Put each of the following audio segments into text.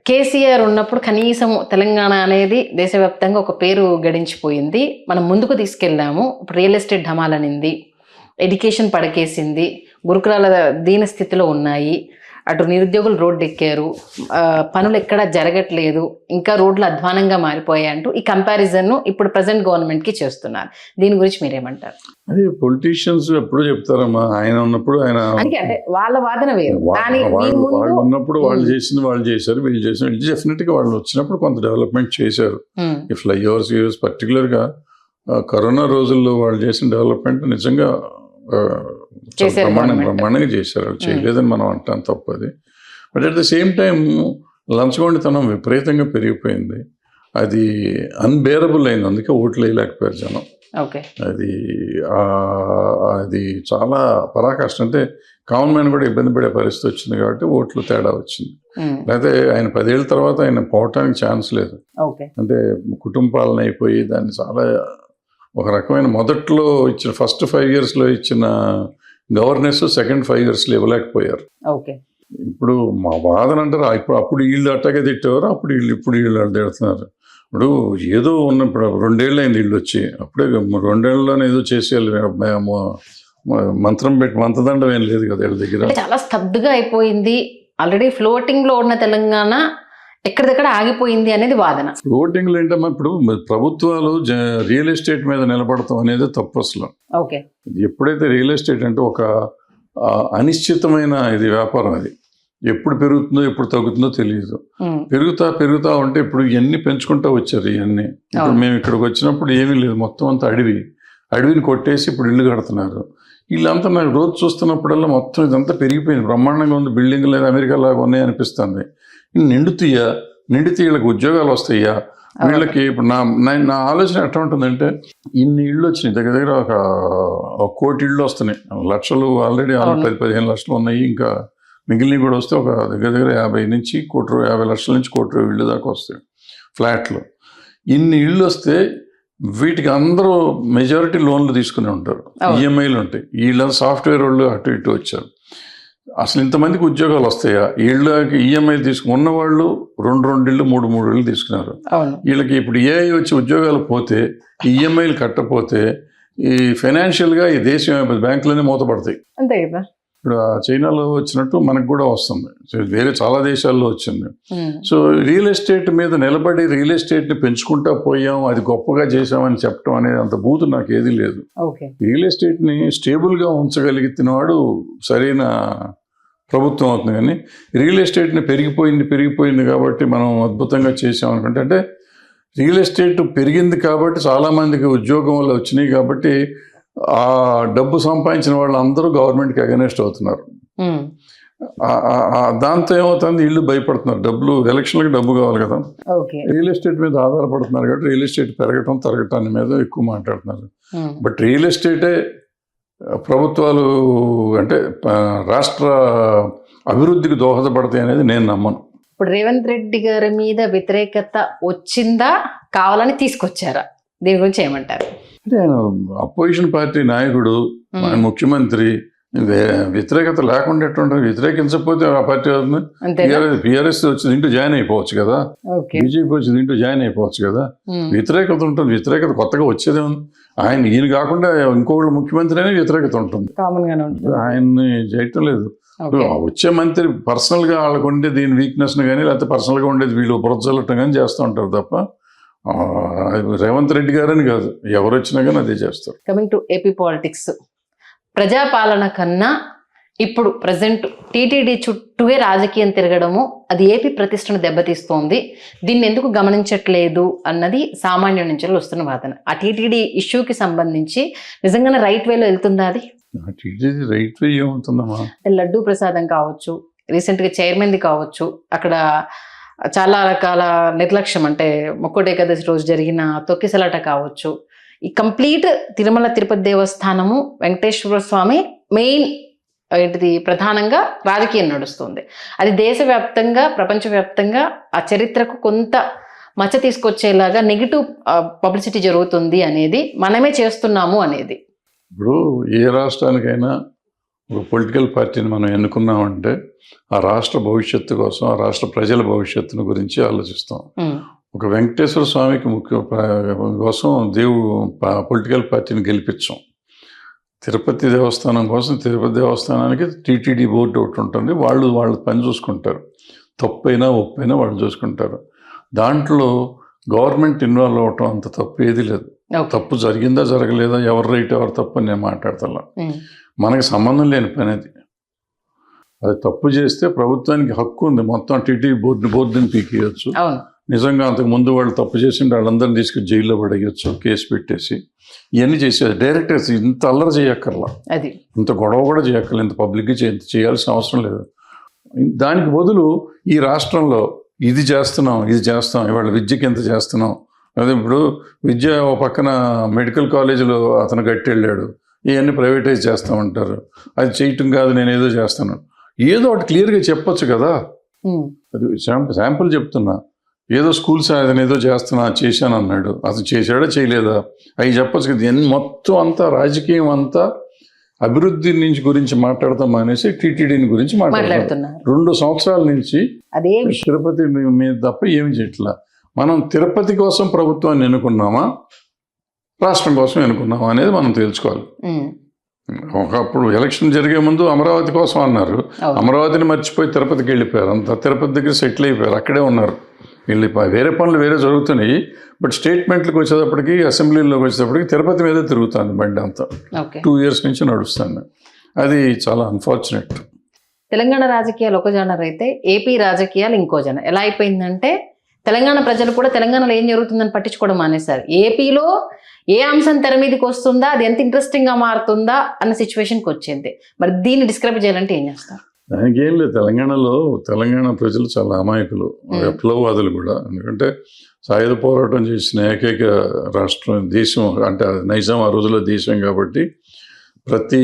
కేసీఆర్ ఉన్నప్పుడు కనీసం తెలంగాణ అనేది దేశవ్యాప్తంగా ఒక పేరు గడించిపోయింది. మనం ముందుకు తీసుకెళ్ళాము. ఇప్పుడు రియల్ ఎస్టేట్ ఢమాలనింది, ఎడ్యుకేషన్ పడకేసింది, గురుకులాల దీన స్థితిలో ఉన్నాయి, అటు నిరుద్యోగులు రోడ్డు ఎక్కారు, పనులు ఎక్కడా జరగట్లేదు, ఇంకా రోడ్లు అధ్వానంగా మారిపోయాయి అంటూ ఈ కంపారిజన్ ఇప్పుడు ప్రజెంట్ గవర్నమెంట్కి చేస్తున్నారు. దీని గురించి మీరేమంటారు? అది పొలిటీషియన్స్ ఎప్పుడు చెప్తారమ్మా, ఆయన ఉన్నప్పుడు ఆయన అంటే వాళ్ళ వాదన వేరు. వాళ్ళు ఉన్నప్పుడు వాళ్ళు చేసింది వాళ్ళు చేశారు, వీళ్ళు చేసిన డెఫినెట్గా వాళ్ళు వచ్చినప్పుడు కొంత డెవలప్మెంట్ చేశారు. ఈ ఫ్లైఓవర్స్ యూస్ పర్టికులర్గా కరోనా రోజుల్లో వాళ్ళు చేసిన డెవలప్మెంట్ నిజంగా బ్రహ్మాండంగా చేశారు. వాళ్ళు చేయలేదని మనం అంటాం, తప్పది. But at the same time లంచగొండితనం విపరీతంగా పెరిగిపోయింది. అది అన్బేరబుల్ అయింది, అందుకే ఓట్లు వేయలేకపోయారు జనం. అది చాలా పరాకాష్ట. అంటే కామన్ మ్యాన్ కూడా ఇబ్బంది పడే పరిస్థితి వచ్చింది కాబట్టి ఓట్లు తేడా వచ్చింది. లేకపోతే ఆయన 10 ఏళ్ళ తర్వాత ఆయన పోవటానికి ఛాన్స్ లేదు. అంటే కుటుంబ పాలన అయిపోయి దాన్ని చాలా ఒక రకమైన మొదట్లో ఇచ్చిన ఫస్ట్ 5 yearsలో ఇచ్చిన గవర్నెన్స్ సెకండ్ 5 yearsలో ఇవ్వలేకపోయారు. ఇప్పుడు మా వాదన అంటారు, అప్పుడు వీళ్ళు అట్టగా తిట్టేవారు, ఇప్పుడు వీళ్ళు తిడుతున్నారు. ఇప్పుడు ఏదో ఉన్నప్పుడు 2 ఏళ్ళు అయింది వీళ్ళు వచ్చి, అప్పుడే 2 ఏళ్ళలోనే ఏదో చేసేయాలి. మంత్రం పెట్టి మంత్రదండం ఏం లేదు కదా వీళ్ళ దగ్గర. చాలా స్తబ్దుగా అయిపోయింది. ఆల్రెడీ ఫ్లోటింగ్ లో ఉన్న తెలంగాణ ఎక్కడిదక్కడ ఆగిపోయింది అనేది వాదన. ఫ్లోటింగ్లు ఏంటమ్మా, ఇప్పుడు ప్రభుత్వాలు రియల్ ఎస్టేట్ మీద నిలబడతాం అనేది తప్పు అసలు. ఎప్పుడైతే రియల్ ఎస్టేట్ అంటే ఒక అనిశ్చితమైన ఇది వ్యాపారం, అది ఎప్పుడు పెరుగుతుందో ఎప్పుడు తగ్గుతుందో తెలియదు. పెరుగుతా ఉంటే ఇప్పుడు ఇవన్నీ పెంచుకుంటూ వచ్చారు. ఇవన్నీ ఇప్పుడు మేము ఇక్కడికి వచ్చినప్పుడు ఏమీ లేదు, మొత్తం అంతా అడవిని కొట్టేసి ఇప్పుడు ఇల్లు కడుతున్నారు. వీళ్ళంతా నాకు రోజు చూస్తున్నప్పుడల్లా మొత్తం ఇదంతా పెరిగిపోయింది, బ్రహ్మాండంగా ఉంది, బిల్డింగ్ లేదు అమెరికా లాగా ఉన్నాయి అనిపిస్తుంది. నిండితే వీళ్ళకి ఉద్యోగాలు వస్తాయా వీళ్ళకి? ఇప్పుడు నా ఆలోచన ఎట్లా ఉంటుందంటే, ఇన్ని ఇళ్ళు వచ్చినాయి, దగ్గర దగ్గర ఒక 1 కోటి ఇళ్ళు వస్తున్నాయి, లక్షలు ఆల్రెడీ 10-15 లక్షలు ఉన్నాయి, ఇంకా మిగిలినవి కూడా వస్తే ఒక దగ్గర దగ్గర 50 లక్షల నుంచి 1 కోటి ఇళ్ళు దాకా వస్తాయి ఫ్లాట్లు. ఇన్ని ఇళ్ళు వస్తే వీటికి అందరూ మెజారిటీ లోన్లు తీసుకుని ఉంటారు, ఈఎంఐలు ఉంటాయి. వీళ్ళ సాఫ్ట్వేర్ వాళ్ళు అటు ఇటు వచ్చారు. అసలు ఇంతమందికి ఉద్యోగాలు వస్తాయా? వీళ్ళకి ఈఎంఐలు తీసుకున్న వాళ్ళు 2 ఇళ్ళు 3 ఇళ్ళు తీసుకున్నారు. వీళ్ళకి ఇప్పుడు ఏఐ వచ్చి ఉద్యోగాలు పోతే, ఈఎంఐలు కట్టపోతే ఈ ఫైనాన్షియల్గా ఈ దేశం బ్యాంకులన్నీ మూతపడతాయి. అంతే కదా. ఇప్పుడు చైనాలో వచ్చినట్టు మనకు కూడా వస్తుంది, వేరే చాలా దేశాల్లో వచ్చింది. సో రియల్ ఎస్టేట్ మీద నిలబడి రియల్ ఎస్టేట్ని పెంచుకుంటా పోయాం, అది గొప్పగా చేసామని చెప్పడం అనేది అంత బూతు నాకు ఏది లేదు. రియల్ ఎస్టేట్ని స్టేబుల్గా ఉంచగలిగిన వాడు సరైన ప్రభుత్వం అవుతుంది. కానీ రియల్ ఎస్టేట్ని పెరిగిపోయింది కాబట్టి మనం అద్భుతంగా చేసాం అనుకుంటే, అంటే రియల్ ఎస్టేట్ పెరిగింది కాబట్టి చాలామందికి ఉద్యోగం వల్ల వచ్చినాయి కాబట్టి ఆ డబ్బు సంపాదించిన వాళ్ళు అందరూ గవర్నమెంట్కి అగెనెస్ట్ అవుతున్నారు. దాంతో ఏమవుతుంది, ఇల్లు భయపడుతున్నారు, డబ్బులు ఎలక్షన్లకు డబ్బు కావాలి కదా, రియల్ ఎస్టేట్ మీద ఆధారపడుతున్నారు కాబట్టి రియల్ ఎస్టేట్ పెరగటం తరగటాన్ని మీద ఎక్కువ మాట్లాడుతున్నారు. బట్ రియల్ ఎస్టేటే ప్రభుత్వాలు అంటే రాష్ట్ర అభివృద్ధికి దోహదపడతాయి అనేది నేను నమ్మను. ఇప్పుడు రేవంత్ రెడ్డి గారి మీద వ్యతిరేకత వచ్చిందా, కావాలని తీసుకొచ్చారా? దీని గురించి ఏమంటారు? అంటే అపోజిషన్ పార్టీ నాయకుడు, ముఖ్యమంత్రి, వ్యతిరేకత లేకుండా ఎట్లుంటుంది? వ్యతిరేకించకపోతే ఆ పార్టీ అవుతుంది. టీఆర్ఎస్ వచ్చి దీంట్లో జాయిన్ అయిపోవచ్చు కదా, బీజేపీ వచ్చి దీంట్లో జాయిన్ అయిపోవచ్చు కదా. వ్యతిరేకత ఉంటుంది, వ్యతిరేకత కొత్తగా వచ్చేదే ఉంది. ఈయన కాకుండా ఇంకొకళ్ళు ముఖ్యమంత్రి అనే వ్యతిరేకత ఉంటుంది, ఆయన్ని చేయటం లేదు. వచ్చే మంత్రి పర్సనల్గా వాళ్ళకు ఉండే దీని వీక్నెస్ని కానీ, లేకపోతే పర్సనల్గా ఉండేది వీళ్ళు బురదల్లటం కానీ చేస్తూ ఉంటారు తప్ప రేవంత్ రెడ్డి గారని కాదు, ఎవరు వచ్చినా కానీ అదే చేస్తారు. కమింగ్ టు ఏపీ పాలిటిక్స్, ప్రజాపాలన కన్నా ఇప్పుడు ప్రజెంట్ టీటీడీ చుట్టూవే రాజకీయం తిరగడము, అది ఏపీ ప్రతిష్టను దెబ్బతీస్తోంది. దీన్ని ఎందుకు గమనించట్లేదు అన్నది సామాన్యుల నుంచి వస్తున్న వాదన. ఆ టీటీడీ ఇష్యూకి సంబంధించి నిజంగానే రైట్ వేలో వెళ్తుందా? అది టీటీడీ రైట్ వే ఏమవుతుందమ్మా? లడ్డూ ప్రసాదం కావచ్చు, రీసెంట్గా చైర్మన్ది కావచ్చు, అక్కడ చాలా రకాల నిర్లక్ష్యం, అంటే మొక్కోటి ఏకాదశి రోజు జరిగిన తొక్కిసలాట కావచ్చు, ఈ కంప్లీట్ తిరుమల తిరుపతి దేవస్థానము వెంకటేశ్వర స్వామి మెయిన్ ఏంటిది ప్రధానంగా రాజకీయం నడుస్తుంది. అది దేశవ్యాప్తంగా ప్రపంచవ్యాప్తంగా ఆ చరిత్రకు కొంత మచ్చ తీసుకొచ్చేలాగా నెగిటివ్ పబ్లిసిటీ జరుగుతుంది అనేది, మనమే చేస్తున్నాము అనేది. ఇప్పుడు ఏ రాష్ట్రానికైనా ఒక పొలిటికల్ పార్టీని మనం ఎన్నుకున్నామంటే ఆ రాష్ట్ర భవిష్యత్తు కోసం, ఆ రాష్ట్ర ప్రజల భవిష్యత్తును గురించి ఆలోచిస్తాం. ఒక వెంకటేశ్వర స్వామికి కోసం పొలిటికల్ పార్టీని గెలిపించాం. తిరుపతి దేవస్థానం కోసం తిరుపతి దేవస్థానానికి టీటీడీ బోర్డు ఒకటి ఉంటుంది. వాళ్ళ పని చూసుకుంటారు. తప్పైనా ఒప్పైనా వాళ్ళు చూసుకుంటారు. దాంట్లో గవర్నమెంట్ ఇన్వాల్వ్ అవటం అంత తప్పు ఏది లేదు. తప్పు జరిగిందా జరగలేదా, ఎవరు రైట్ ఎవరు తప్పు అని నేను మాట్లాడతా. మనకి సంబంధం లేని పని అది తప్పు చేస్తే ప్రభుత్వానికి హక్కు ఉంది. మొత్తం టీటీడీ బోర్డుని పీకేయచ్చు. నిజంగా అంతకుముందు వాళ్ళు తప్పు చేసింటే వాళ్ళందరినీ తీసుకుని జైల్లో పడేయచ్చు, కేసు పెట్టేసి. ఇవన్నీ చేసేది డైరెక్టర్స్. ఇంత అల్లరి చేయక్కర్లా, ఇంత గొడవ కూడా చేయక్కర్లేదు, ఇంత పబ్లిక్గా చేయాల్సిన అవసరం లేదు. దానికి బదులు ఈ రాష్ట్రంలో ఇది చేస్తాం, ఇవాళ విద్యకి ఎంత చేస్తున్నాం. అదే ఇప్పుడు విద్య ఓ పక్కన మెడికల్ కాలేజీలో అతను కట్టెళ్ళాడు, ఇవన్నీ ప్రైవేటైజ్ చేస్తామంటారు. అది చేయటం కాదు, నేను ఏదో చేస్తాను. ఏదో ఒకటి క్లియర్గా చెప్పొచ్చు కదా. అది శాంపుల్ చెప్తున్నా. ఏదో స్కూల్స్ అతను ఏదో చేశాను అన్నాడు. అతను చేశాడా చేయలేదా అవి చెప్పచ్చు కదా. మొత్తం అంతా రాజకీయం అంతా అభివృద్ధి గురించి మాట్లాడతాం అనేసి టీటీడీని గురించి మాట్లాడుతున్నారు. 2 సంవత్సరాల నుంచి తిరుపతి మీద తప్ప ఏమి చేయట్లా. మనం తిరుపతి కోసం ప్రభుత్వాన్ని ఎన్నుకున్నామా, రాష్ట్రం కోసం ఎన్నుకున్నామా అనేది మనం తేల్చుకోవాలి. ఒకప్పుడు ఎలక్షన్ జరిగే ముందు అమరావతి కోసం అన్నారు. అమరావతిని మర్చిపోయి తిరుపతికి వెళ్ళిపోయారు. అంత తిరుపతి దగ్గర సెటిల్ అయిపోయారు, అక్కడే ఉన్నారు. వేరే పనులు వేరే జరుగుతున్నాయి. బట్ స్టేట్మెంట్లకు వచ్చేటప్పటికి, అసెంబ్లీలోకి వచ్చేటప్పటికి తిరుపతి మీదే తిరుగుతాను బండి అంతా. 2 years నుంచి నడుస్తాను. అది చాలా అన్ఫార్చునేట్. తెలంగాణ రాజకీయాలు ఒక జనర్ అయితే ఏపీ రాజకీయాలు ఇంకో జనర్. ఎలా అయిపోయిందంటే తెలంగాణ ప్రజలు కూడా తెలంగాణలో ఏం జరుగుతుందని పట్టించుకోవడం మానేశారు. ఏపీలో ఏ అంశం తెర మీదకి వస్తుందా, అది ఎంత ఇంట్రెస్టింగ్గా మారుతుందా అన్న సిచ్యువేషన్కి వచ్చింది. మరి దీన్ని డిస్క్రైబ్ చేయాలంటే ఏం చేస్తారు? దానికి ఏం లేదు. తెలంగాణ ప్రజలు చాలా అమాయకులు, విప్లవవాదులు కూడా. ఎందుకంటే సాయుధ పోరాటం చేసిన ఏకైక రాష్ట్రం, దేశం అంటే నైజాం ఆ రోజుల్లో దేశం కాబట్టి ప్రతి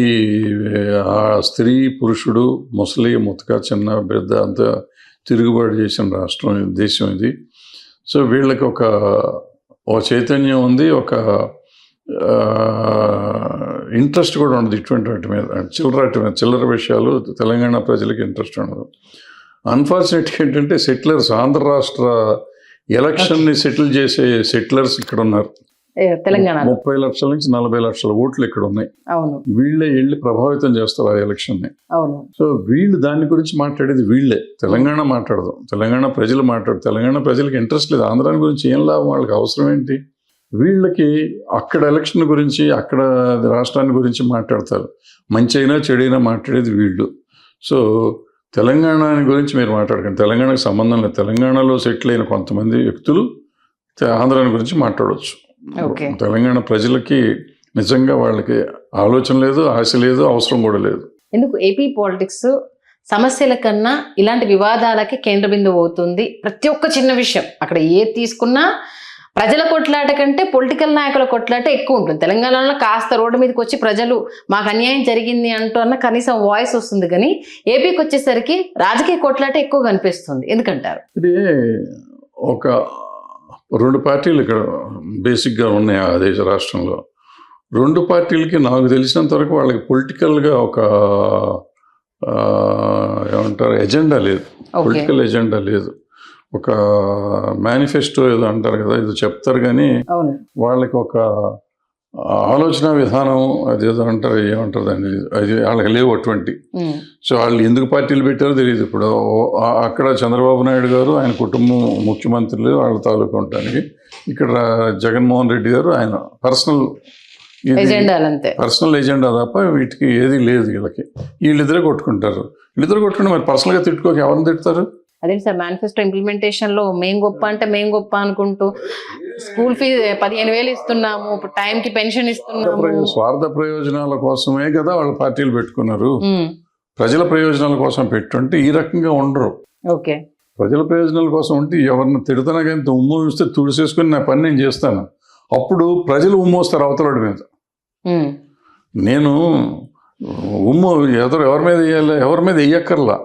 ఆ స్త్రీ పురుషుడు, ముసలి ముతక, చిన్న పెద్ద అంతా తిరుగుబాటు చేసిన రాష్ట్రం, దేశం ఇది. సో వీళ్ళకి ఒక చైతన్యం ఉంది, ఒక ఇంట్రెస్ట్ కూడా ఉండదు ఇటువంటి వాటి మీద. చిల్లర విషయాలు తెలంగాణ ప్రజలకి ఇంట్రెస్ట్ ఉండదు. అన్ఫార్చునేట్గా ఏంటంటే సెటిలర్స్, ఆంధ్ర రాష్ట్ర ఎలక్షన్ని సెటిల్ చేసే సెటిలర్స్ ఇక్కడ ఉన్నారు. తెలంగాణ 30 లక్షల నుంచి 40 లక్షల ఓట్లు ఇక్కడ ఉన్నాయి. వీళ్ళే వెళ్ళి ప్రభావితం చేస్తారు ఆ ఎలక్షన్ని. సో వీళ్ళు దాని గురించి మాట్లాడేది వీళ్ళే. తెలంగాణ మాట్లాడదు, తెలంగాణ ప్రజలు మాట్లాడదు. తెలంగాణ ప్రజలకు ఇంట్రెస్ట్ లేదు. ఆంధ్రాని గురించి ఏం లాభం, వాళ్ళకి అవసరం ఏంటి? వీళ్ళకి అక్కడ ఎలక్షన్ గురించి, అక్కడ రాష్ట్రాన్ని గురించి మాట్లాడతారు. మంచి అయినా చెడైనా మాట్లాడేది వీళ్ళు. సో తెలంగాణ గురించి మీరు మాట్లాడకండి, తెలంగాణకు సంబంధం లేదు. తెలంగాణలో సెటిల్ అయిన కొంతమంది వ్యక్తులు ఆంధ్రాని గురించి మాట్లాడవచ్చు. తెలంగాణ ప్రజలకి నిజంగా వాళ్ళకి ఆలోచన లేదు, ఆశ లేదు, అవసరం కూడా లేదు. ఎందుకు ఏపీ పాలిటిక్స్ సమస్యల కన్నా ఇలాంటి వివాదాలకి కేంద్ర బిందువు అవుతుంది. ప్రతి ఒక్క చిన్న విషయం అక్కడ ఏది తీసుకున్నా ప్రజల కొట్లాట కంటే పొలిటికల్ నాయకుల కొట్లాట ఎక్కువ ఉంటుంది. తెలంగాణలో కాస్త రోడ్డు మీదకి వచ్చి ప్రజలు మాకు అన్యాయం జరిగింది అంటూ అన్న కనీసం వాయిస్ వస్తుంది, కానీ ఏపీకి వచ్చేసరికి రాజకీయ కొట్లాట ఎక్కువ కనిపిస్తుంది. ఎందుకంటారు? ఇది ఒక 2 పార్టీలు ఇక్కడ బేసిక్గా ఉన్నాయి ఆ దేశ రాష్ట్రంలో. 2 పార్టీలకి నాకు తెలిసినంత వరకు వాళ్ళకి పొలిటికల్గా ఒక ఏమంటారు ఎజెండా లేదు, పొలిటికల్ ఎజెండా లేదు. ఒక మేనిఫెస్టో ఏదో అంటారు కదా, ఏదో చెప్తారు, కానీ వాళ్ళకి ఒక ఆలోచన విధానం అదేదో అంటారు, ఏమంటారు దాన్ని, అది వాళ్ళకి లేవు అటువంటి. సో వాళ్ళు ఎందుకు పార్టీలు పెట్టారో తెలియదు. ఇప్పుడు అక్కడ చంద్రబాబు నాయుడు గారు ఆయన కుటుంబం ముఖ్యమంత్రులు వాళ్ళ తాలూకు ఉండటానికి, ఇక్కడ జగన్మోహన్ రెడ్డి గారు ఆయన పర్సనల్ ఎజెండా తప్ప వీటికి ఏది లేదు. వీళ్ళిద్దరే కొట్టుకుంటారు. మరి పర్సనల్గా తిట్టుకోక ఎవరిని తిడతారు? అదే సార్, మేనిఫెస్టో ఇంప్లిమెంటేషన్ లో మేం గొప్ప అంటే మేం గొప్ప అనుకుంటూ స్కూల్ ఫీజు 15,000 ఇస్తున్నాము, టైంకి పెన్షన్ ఇస్తున్నాము. స్వార్థ ప్రయోజనాల కోసమే కదా వాళ్ళ పార్టీలు పెట్టుకున్నారు. ప్రజల ప్రయోజనాల కోసం పెట్టుంటే ఈ రకంగా ఉండరు. ప్రజల ప్రయోజనాల కోసం ఉంటే ఎవరిని తిడుతున్నా కానీ ఉమ్ము చూస్తే తుడిసేసుకుని నా పని నేను చేస్తాను. అప్పుడు ప్రజలు ఉమ్మోస్తారు అవతలడి మీద. నేను ఉమ్ము ఎవరి మీద వేయక్కర్లా.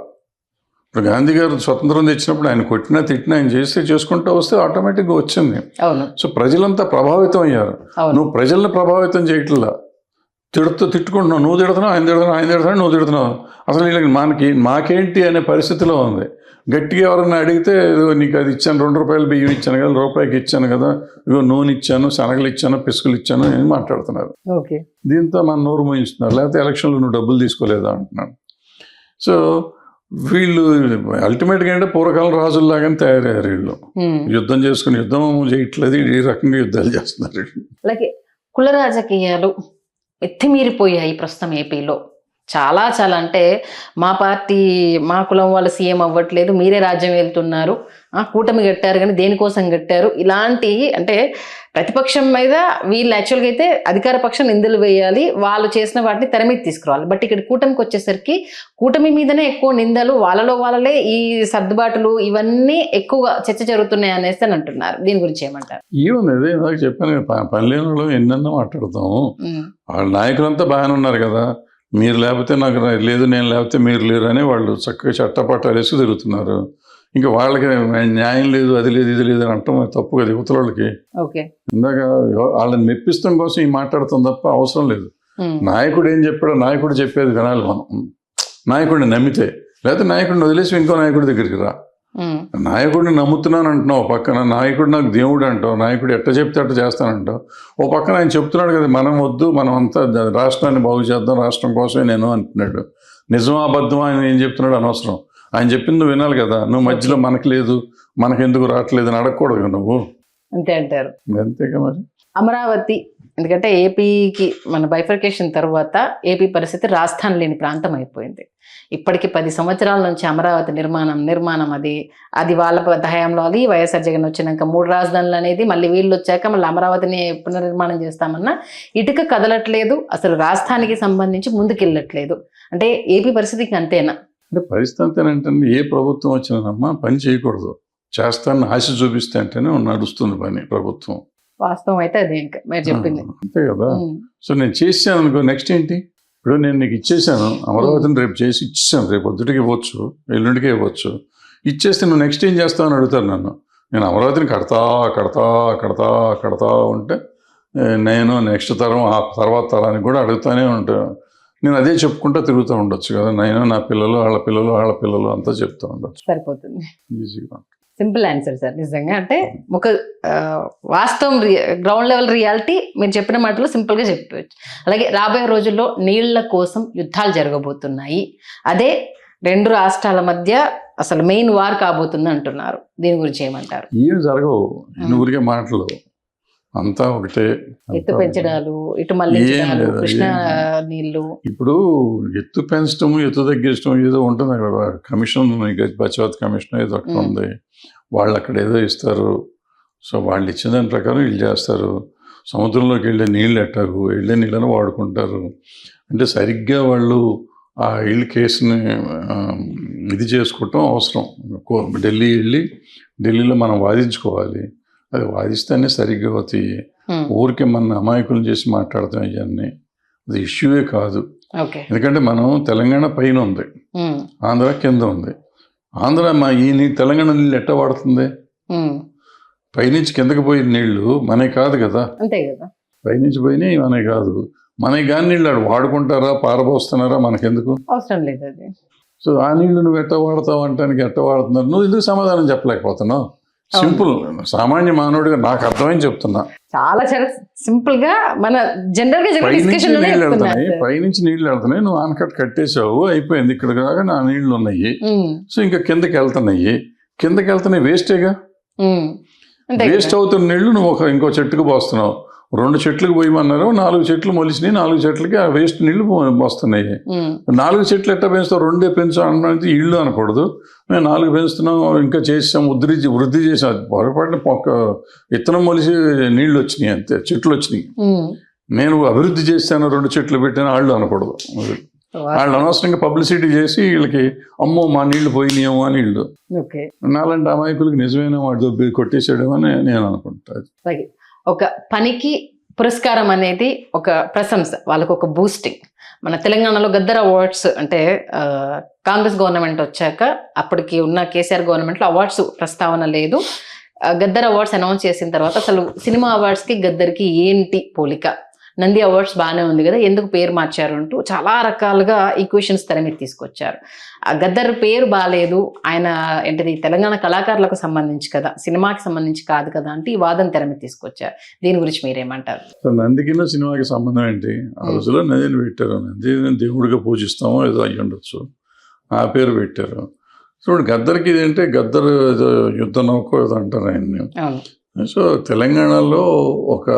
ఇప్పుడు గాంధీ గారు స్వతంత్రం తెచ్చినప్పుడు ఆయన కొట్టినా తిట్టినా ఆయన చేసుకుంటూ వస్తే ఆటోమేటిక్గా వచ్చింది. సో ప్రజలంతా ప్రభావితం అయ్యారు. నువ్వు ప్రజల్ని ప్రభావితం చేయట్లా, తిట్టుకుంటున్నావు, నువ్వు తిడుతున్నావు, ఆయన తిడుతున్నావు, నువ్వు తిడుతున్నావు. అసలు వీళ్ళకి మాకేంటి అనే పరిస్థితిలో ఉంది. గట్టిగా ఎవరన్నా అడిగితే నీకు అది ఇచ్చాను, 2 రూపాయలు బియ్యం ఇచ్చాను కదా, రూపాయికి ఇచ్చాను కదా, ఇగో నూనె ఇచ్చాను, శనగలు ఇచ్చాను, పిసుకులు ఇచ్చాను అని మాట్లాడుతున్నారు. దీంతో మన నోరు మోయిస్తున్నారు. లేకపోతే ఎలక్షన్లో నువ్వు డబ్బులు తీసుకోలేదా అంటున్నాను. సో వీళ్ళు అల్టిమేట్గా అంటే పూర్వకాలం రాజుల్లాగానే తయారయ్యారు వీళ్ళు. యుద్ధం చేసుకుని యుద్ధం చేయట్లేదు, ఈ రకంగా యుద్ధాలు చేస్తున్నారు. అలాగే కుల రాజకీయాలు ఎత్తిమీరిపోయాయి ప్రస్తుతం ఏపీలో. చాలా చాలా అంటే మా పార్టీ మా కులం వాళ్ళు సీఎం అవ్వట్లేదు, మీరే రాజ్యం వెళ్తున్నారు, కూటమి కట్టారు కానీ దేనికోసం కట్టారు, ఇలాంటి అంటే ప్రతిపక్షం మీద వీళ్ళు యాక్చువల్గా అయితే అధికార పక్షం నిందలు వేయాలి, వాళ్ళు చేసిన వాటిని తెర మీద తీసుకురావాలి. బట్ ఇక్కడ కూటమికి వచ్చేసరికి కూటమి మీదనే ఎక్కువ నిందలు, వాళ్ళే ఈ సర్దుబాటులు ఇవన్నీ ఎక్కువగా చర్చ జరుగుతున్నాయి అనేసి అని అంటున్నారు. దీని గురించి ఏమంటారు? ఏముంది, నాకు చెప్పాను, పల్లెలలో ఎన్నెన్నో మాట్లాడతాము. వాళ్ళ నాయకులంతా బాగానే ఉన్నారు కదా, మీరు లేకపోతే నాకు లేదు, నేను లేకపోతే మీరు లేరు అని వాళ్ళు చక్కగా చట్టపట్టాలు వేసి తిరుగుతున్నారు. ఇంకా వాళ్ళకి న్యాయం లేదు, అది లేదు, ఇది లేదు అని అంటాం తప్పు కదా యువతల వాళ్ళకి. ఇందాక వాళ్ళని మెప్పిస్తాం కోసం ఈ మాట్లాడుతాం తప్ప అవసరం లేదు. నాయకుడు ఏం చెప్పాడో నాయకుడు చెప్పేది వినాలి మనం. నాయకుడిని నమ్మితే, లేకపోతే నాయకుడిని వదిలేసి ఇంకో నాయకుడి దగ్గరికి రా. నాయకుడిని నమ్ముతున్నాను అంటున్నావు, పక్కన నాయకుడు నాకు దేవుడు అంటావు, నాయకుడు ఎట్ట చెప్తే అట్ట చేస్తానంటావు. ఓ పక్కన ఆయన చెప్తున్నాడు కదా మనం వద్దు, మనం అంతా రాష్ట్రాన్ని బాగు చేద్దాం, రాష్ట్రం కోసమే నేను అంటున్నాడు. నిజమా అబద్ధమా ఆయన ఏం చెప్తున్నాడు అనవసరం. ఆయన చెప్పింది నువ్వు వినాలి కదా. నువ్వు మధ్యలో మనకు లేదు, మనకెందుకు రావట్లేదు అని అడగకూడదు నువ్వు. అంతే అంటారు. అంతేగా మరి. అమరావతి ఎందుకంటే ఏపీకి మన బైఫర్కేషన్ తర్వాత ఏపీ పరిస్థితి రాజధాని లేని ప్రాంతం అయిపోయింది. ఇప్పటికి 10 సంవత్సరాల నుంచి అమరావతి నిర్మాణం అది వాళ్ళ హయాంలో, అది వైఎస్ఆర్ జగన్ వచ్చినాక 3 రాజధానులు అనేది, మళ్ళీ వీళ్ళు వచ్చాక మళ్ళీ అమరావతిని పునర్నిర్మాణం చేస్తామన్నా ఇటుక కదలట్లేదు, అసలు రాజధానికి సంబంధించి ముందుకెళ్ళట్లేదు. అంటే ఏపీ పరిస్థితికి అంతేనా? అంటే పరిస్థితి అంతేనంటే ఏ ప్రభుత్వం వచ్చినానమ్మా పని చేయకూడదు, చేస్తానని ఆశ చూపిస్తే అంటేనే నడుస్తుంది పని ప్రభుత్వం. వాస్తవం అయితే అదే ఇంకా మీరు చెప్పింది అంతే కదా. సో నేను చేసాను అనుకో, నెక్స్ట్ ఏంటి? ఇప్పుడు నేను నీకు ఇచ్చేసాను అమరావతిని, రేపు చేసి ఇచ్చేసాను, రేపు పొద్దుటికి ఇవ్వచ్చు, ఎల్లుండికి ఇవ్వచ్చు. ఇచ్చేస్తే నువ్వు నెక్స్ట్ ఏం చేస్తావు అని అడుగుతారు నన్ను. నేను అమరావతిని కడతా ఉంటే నేను నెక్స్ట్ తరం, ఆ తర్వాత తరానికి కూడా అడుగుతానే ఉంటాను. నేను అదే చెప్పుకుంటూ తిరుగుతూ ఉండొచ్చు కదా. నేను, నా పిల్లలు, వాళ్ళ పిల్లలు అంతా చెప్తూ ఉండొచ్చు. సరిపోతుంది. ఈజీగా. Simple answer sir. నిజంగా అంటే ఒక వాస్తవం, గ్రౌండ్ లెవెల్ రియాలిటీ మీరు చెప్పిన మాటలో సింపుల్గా చెప్పవచ్చు. అలాగే రాబోయే రోజుల్లో నీళ్ల కోసం యుద్ధాలు జరగబోతున్నాయి, అదే 2 రాష్ట్రాల మధ్య అసలు మెయిన్ వార్ కాబోతుంది అంటున్నారు. దీని గురించి ఏమంటారు? ఏం జరగవు, ఊరికే మాటలు, అంతా ఒకటే. ఎత్తు పెంచడాలు, ఇటు మళ్ళీ కృష్ణ నీళ్లు. ఇప్పుడు ఎత్తు పెంచడం, ఎత్తు తగ్గించడం ఏదో ఉంటుంది కదా. కమిషన్, బచావత్ కమిషన్ ఏదో ఒకటి ఉంది, వాళ్ళు అక్కడ ఏదో ఇస్తారు. సో వాళ్ళు ఇచ్చిన దాని ప్రకారం వీళ్ళు చేస్తారు. సముద్రంలోకి వెళ్ళే నీళ్ళు ఎట్టారు, వెళ్ళే నీళ్ళని వాడుకుంటారు. అంటే సరిగ్గా వాళ్ళు ఆ ఇల్లు కేసుని ఇది చేసుకోవటం అవసరం. ఢిల్లీ వెళ్ళి ఢిల్లీలో మనం వాదించుకోవాలి. అది వాదిస్తేనే సరిగ్గా అవుతాయి. ఊరికే మన అమాయకులను చేసి మాట్లాడతాం ఇవన్నీ, అది ఇష్యూయే కాదు. ఎందుకంటే మనం తెలంగాణ పైన ఉంది, ఆంధ్ర కింద ఉంది. ఆంధ్ర తెలంగాణ నీళ్ళు ఎట్ట వాడుతుంది? పైనుంచి కిందకి పోయిన నీళ్లు మనకి కాదు కదా. పైనుంచి పోయినాయి మనకి కాదు. మనకి కాని నీళ్ళు వాడుకుంటారా, పారబోస్తున్నారా, మనకెందుకు? అవసరం లేదు అది. సో ఆ నీళ్లు నువ్వు ఎట్ట వాడతావు అంటానికి ఎట్ట వాడుతున్నారు, నువ్వు ఎందుకు సమాధానం చెప్పలేకపోతున్నావు? సింపుల్, సామాన్య మానవుడిగా నాకు అర్థమైంది చెప్తున్నా. చాలా చాలా సింపుల్ గా మన జనరల్ గా పైనుంచి నీళ్లు వెళ్తున్నాయి, నువ్వు ఆనకట్ట కట్టేసావు, అయిపోయింది. ఇక్కడ కాగా నా నీళ్లు ఉన్నాయి. సో ఇంకా కిందకి వెళ్తున్నాయి, వేస్టేగా. వేస్ట్ అవుతున్న నీళ్లు నువ్వు ఇంకో చెట్టుకు పోస్తున్నావు. 2 చెట్లకు పోయమన్నారు, 4 చెట్లు మొలిసినాయి, 4 చెట్లకి ఆ వేస్ట్ నీళ్లు వస్తున్నాయి. 4 చెట్లు ఎట్లా పెంచుతావు? 2 పెంచు అంటే ఇళ్ళు అనకూడదు. మేము 4 పెంచుతున్నాం, ఇంకా చేసాం, వృద్ధి చేసాం. పొరపాటున ఒక విత్తనం మొలిసి నీళ్లు వచ్చినాయి అంతే, చెట్లు వచ్చినాయి. నేను అభివృద్ధి చేస్తాను, 2 చెట్లు పెట్టాను వాళ్ళు అనకూడదు. వాళ్ళు అనవసరంగా పబ్లిసిటీ చేసి వీళ్ళకి అమ్మో మా నీళ్లు పోయినాయేమో అని వీళ్ళు. నాలాంటి అమాయకులకి నిజమైన వాడు కొట్టేసాడేమో అని నేను అనుకుంటా. ఒక పనికి పురస్కారం అనేది ఒక ప్రశంస, వాళ్ళకు ఒక బూస్టింగ్. మన తెలంగాణలో గద్దర్ అవార్డ్స్ అంటే కాంగ్రెస్ గవర్నమెంట్ వచ్చాక అప్పటికి ఉన్న కేసీఆర్ గవర్నమెంట్లో అవార్డ్స్ ప్రస్తావన లేదు. గద్దర్ అవార్డ్స్ అనౌన్స్ చేసిన తర్వాత అసలు సినిమా అవార్డ్స్కి గద్దర్కి ఏంటి పోలిక? నంది అవార్డ్స్ బాగానే ఉంది కదా, ఎందుకు పేరు మార్చారు అంటూ చాలా రకాలుగా ఈక్వేషన్స్ తెర మీద తీసుకొచ్చారు. ఆ గద్దర్ పేరు బాగాలేదు, ఆయన ఏంటిది తెలంగాణ కళాకారులకు సంబంధించి కదా, సినిమాకి సంబంధించి కాదు కదా అంటే ఈ వాదన తెర మీద తీసుకొచ్చారు. దీని గురించి మీరేమంటారు? నందికిన్న సినిమాకి సంబంధం ఏంటి? ఆ రోజుల్లో నందిని పెట్టారు, నంది దేవుడిగా పూజిస్తామో ఏదో అయ్యి ఉండొచ్చు, ఆ పేరు పెట్టారు. చూడు గద్దర్కి ఇదేంటే గద్దర్ ఏదో యుద్ధ నౌక ఏదో అంటారు ఆయన్ని. సో తెలంగాణలో ఒక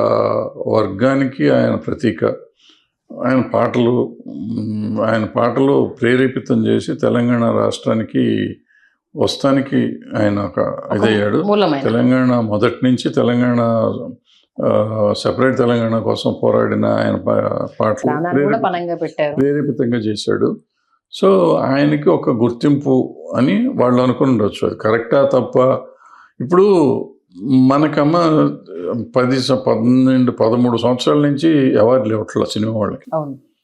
వర్గానికి ఆయన ప్రతీక. ఆయన పాటలు ప్రేరేపితం చేసి తెలంగాణ రాష్ట్రానికి వస్తానికి ఆయన ఒక ఇదయ్యాడు. తెలంగాణ మొదటి నుంచి తెలంగాణ సెపరేట్ తెలంగాణ కోసం పోరాడిన ఆయన పాటలు ప్రేరేపితంగా చేశాడు. సో ఆయనకి ఒక గుర్తింపు అని వాళ్ళు అనుకుని ఉండొచ్చు. అది కరెక్టా తప్ప? ఇప్పుడు మనకమ్మ 13 సంవత్సరాల నుంచి అవార్డులు ఇవ్వట్ల సినిమా వాళ్ళకి.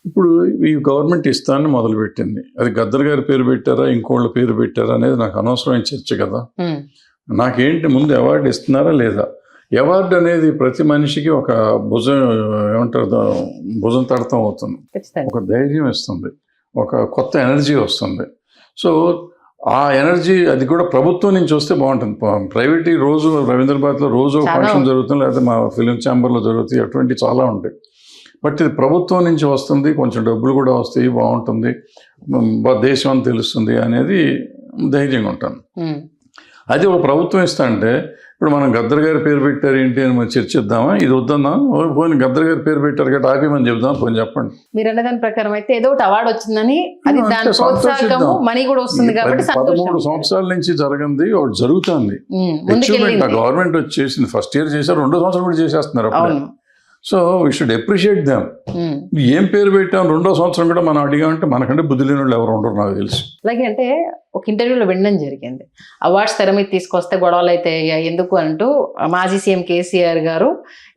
ఇప్పుడు ఈ గవర్నమెంట్ ఇస్తాన్ని మొదలుపెట్టింది. అది గద్దర్ గారి పేరు పెట్టారా ఇంకోళ్ళ పేరు పెట్టారా అనేది నాకు అనవసరమైన చర్చ కదా. నాకేంటి, ముందు అవార్డు ఇస్తున్నారా లేదా? అవార్డు అనేది ప్రతి మనిషికి ఒక భుజం తడతం అవుతుంది, ఒక ధైర్యం ఇస్తుంది, ఒక కొత్త ఎనర్జీ వస్తుంది. సో ఆ ఎనర్జీ అది కూడా ప్రభుత్వం నుంచి వస్తే బాగుంటుంది. ప్రైవేట్ రోజు రవీంద్రబాద్లో రోజు ఫంక్షన్ జరుగుతుంది, లేకపోతే మా ఫిలిం ఛాంబర్లో జరుగుతాయి, అటువంటి చాలా ఉంటాయి. బట్ ఇది ప్రభుత్వం నుంచి వస్తుంది, కొంచెం డబ్బులు కూడా వస్తాయి, బాగుంటుంది, దేశం అని తెలుస్తుంది అనేది ధైర్యంగా ఉంటాను. అది ఒక ప్రభుత్వం ఇస్తా అంటే ఇప్పుడు మనం గద్దర్ గారి పేరు పెట్టారు ఏంటి అని మనం చర్చిద్దామా? ఇది వద్దా? పోనీ గద్దర్ గారి పేరు పెట్టారు కాబట్టి ఆపేమని చెప్దాం, పోనీ చెప్పండి. మీరు అన్న దాని ప్రకారం అయితే ఏదో ఒకటి అవార్డు వచ్చిందని అది దాని ప్రోత్సాహకము, మనీ కూడా వస్తుంది కాబట్టి 13 సంవత్సరాల నుంచి జరగంది ఒకటి జరుగుతుంది. గవర్నమెంట్ వచ్చేసింది, ఫస్ట్ ఇయర్ చేశారు, 2వ సంవత్సరం కూడా చేసేస్తున్నారు అప్పుడు. So we should appreciate them. ఏం పేరు పెట్టాం 2వ సంవత్సరం కూడా మనం అడిగామంటే మనకంటే బుద్ధి లేని వాళ్ళు ఎవరు ఉండరు నాకు తెలుసు. అలాగే అంటే ఒక ఇంటర్వ్యూలో వినడం జరిగింది, అవార్డ్స్ తెర మీద తీసుకొస్తే గొడవలు అయితే ఎందుకు అంటూ మాజీ సీఎం కేసీఆర్ గారు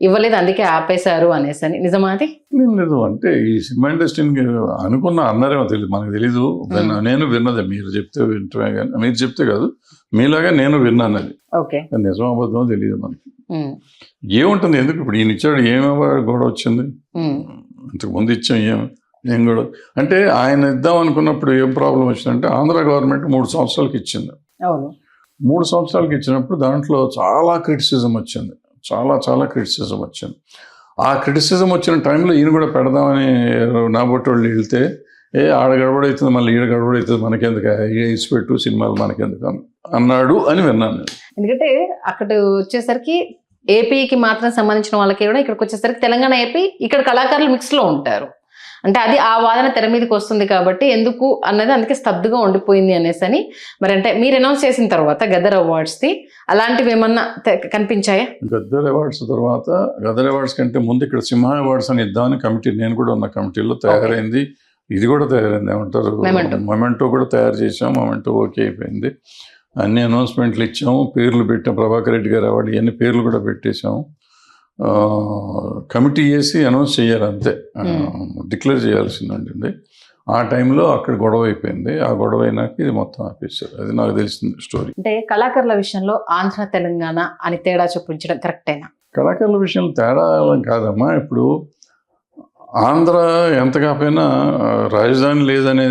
ఇవ్వలేదు అందుకే ఆపేశారు అనేసి అని. నిజమా అది? లేదు, అంటే ఈ సినిమా ఇండస్ట్రీని అన్నారేమో తెలియదు, మనకు తెలీదు. నేను విన్నదే, మీరు చెప్తే వింటమే కానీ, మీరు చెప్తే కాదు, మీలాగా నేను విన్నాను. అది నిజం అబద్ధమో తెలియదు మనకి. ఏముంటుంది, ఎందుకు ఇప్పుడు ఈయన ఇచ్చాడు, ఏమేమో గొడవ వచ్చింది, ఇంతకు ముందు ఇచ్చాం ఏం గొడవ అంటే ఆయన ఇద్దాం అనుకున్నప్పుడు ఏం ప్రాబ్లం వచ్చిందంటే ఆంధ్ర గవర్నమెంట్ 3 సంవత్సరాలకి ఇచ్చింది. 3 సంవత్సరాలకి ఇచ్చినప్పుడు దాంట్లో చాలా క్రిటిసిజం వచ్చింది, చాలా క్రిటిసిజం వచ్చింది. ఆ క్రిటిసిజం వచ్చిన టైంలో ఈయన కూడా పెడదామని నాబొట్టోళ్ళు వెళ్తే ఆడ గడబడవుతుంది, మళ్ళీ ఈడ గడబడవుతుంది, మనకెందుకు ఇచ్చిపెట్టు సినిమాలు మనకెందుకు అన్నాడు అని విన్నాను. ఎందుకంటే అక్కడ వచ్చేసరికి ఏపీకి మాత్రం సంబంధించిన వాళ్ళకి కూడా ఇక్కడికి వచ్చేసరికి తెలంగాణ ఏపీ ఇక్కడ కళాకారులు మిక్స్లో ఉంటారు. అంటే అది ఆ వాదన తెర మీదకి వస్తుంది కాబట్టి ఎందుకు అన్నది అందుకే స్తబ్దుగా ఉండిపోయింది అనేసి అని. మరి అంటే మీరు అనౌన్స్ చేసిన తర్వాత గద్దర్ అవార్డ్స్ది అలాంటివి ఏమన్నా కనిపించాయా? గద్దర్ అవార్డ్స్ తర్వాత, గద్దర్ అవార్డ్స్ కంటే ముందు ఇక్కడ సింహ అవార్డ్స్ అని ఇద్దామని కమిటీ, నేను కూడా ఉన్న కమిటీలో తయారైంది. ఇది కూడా తయారైంది, ఏమంటారు మొమెంటో కూడా తయారు చేసాం. మొమెంటో ఓకే అయిపోయింది, అన్ని అనౌన్స్మెంట్లు ఇచ్చాము, పేర్లు పెట్టాం. ప్రభాకర్ రెడ్డి గారు అవార్డు ఇవన్నీ పేర్లు కూడా పెట్టేశాము. కమిటీ వేసి అనౌన్స్ చేయాలి అంతే, డిక్లేర్ చేయాల్సిందండి. ఆ టైంలో అక్కడ గొడవ అయిపోయింది. ఆ గొడవ అయినాక ఇది మొత్తం ఆపేశారు. అది నాకు తెలిసింది స్టోరీ. అంటే కళాకారుల విషయంలో ఆంధ్ర తెలంగాణ అని తేడా చూపించడం కరెక్టేనా? కళాకారుల విషయంలో తేడా కాదమ్మా. ఇప్పుడు ఆంధ్ర ఎంత కాకపోయినా రాజధాని లేదనే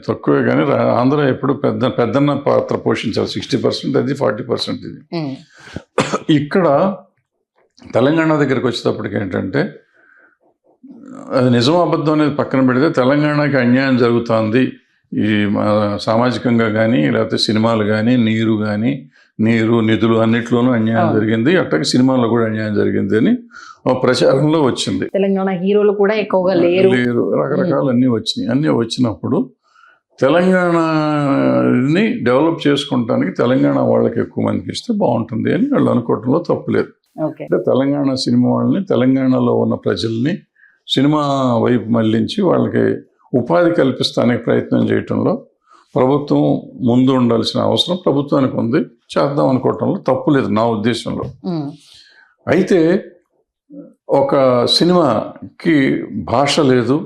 తక్కువే, కానీ ఆంధ్ర ఎప్పుడు పెద్దన్న పాత్ర పోషించాలి. 60% అది, 40% ఇది. ఇక్కడ తెలంగాణ దగ్గరికి వచ్చేటప్పటికి ఏంటంటే అది నిజం అబద్ధం అనేది పక్కన పెడితే తెలంగాణకి అన్యాయం జరుగుతుంది. ఈ సామాజికంగా కానీ లేకపోతే సినిమాలు కానీ నీరు నిధులు అన్నిట్లోనూ అన్యాయం జరిగింది, అట్లాగే సినిమాల్లో కూడా అన్యాయం జరిగింది అని ప్రచారంలో వచ్చింది. తెలంగాణ హీరోలు కూడా ఎక్కువగా లేరు, రకరకాలు అన్నీ వచ్చినాయి. అన్నీ వచ్చినప్పుడు తెలంగాణని డెవలప్ చేసుకుంటానికి తెలంగాణ వాళ్ళకి ఎక్కువ మందికి ఇస్తే బాగుంటుంది అని వాళ్ళు అనుకోవడంలో తప్పులేదు. అంటే తెలంగాణ సినిమా వాళ్ళని, తెలంగాణలో ఉన్న ప్రజల్ని సినిమా వైపు మళ్లించి వాళ్ళకి ఉపాధి కల్పిస్తానికి ప్రయత్నం చేయటంలో ప్రభుత్వం ముందు ఉండాల్సిన అవసరం ప్రభుత్వానికి ఉంది. చేద్దాం అనుకోవటంలో తప్పు లేదు నా ఉద్దేశంలో. అయితే ఒక సినిమాకి భాష లేదు,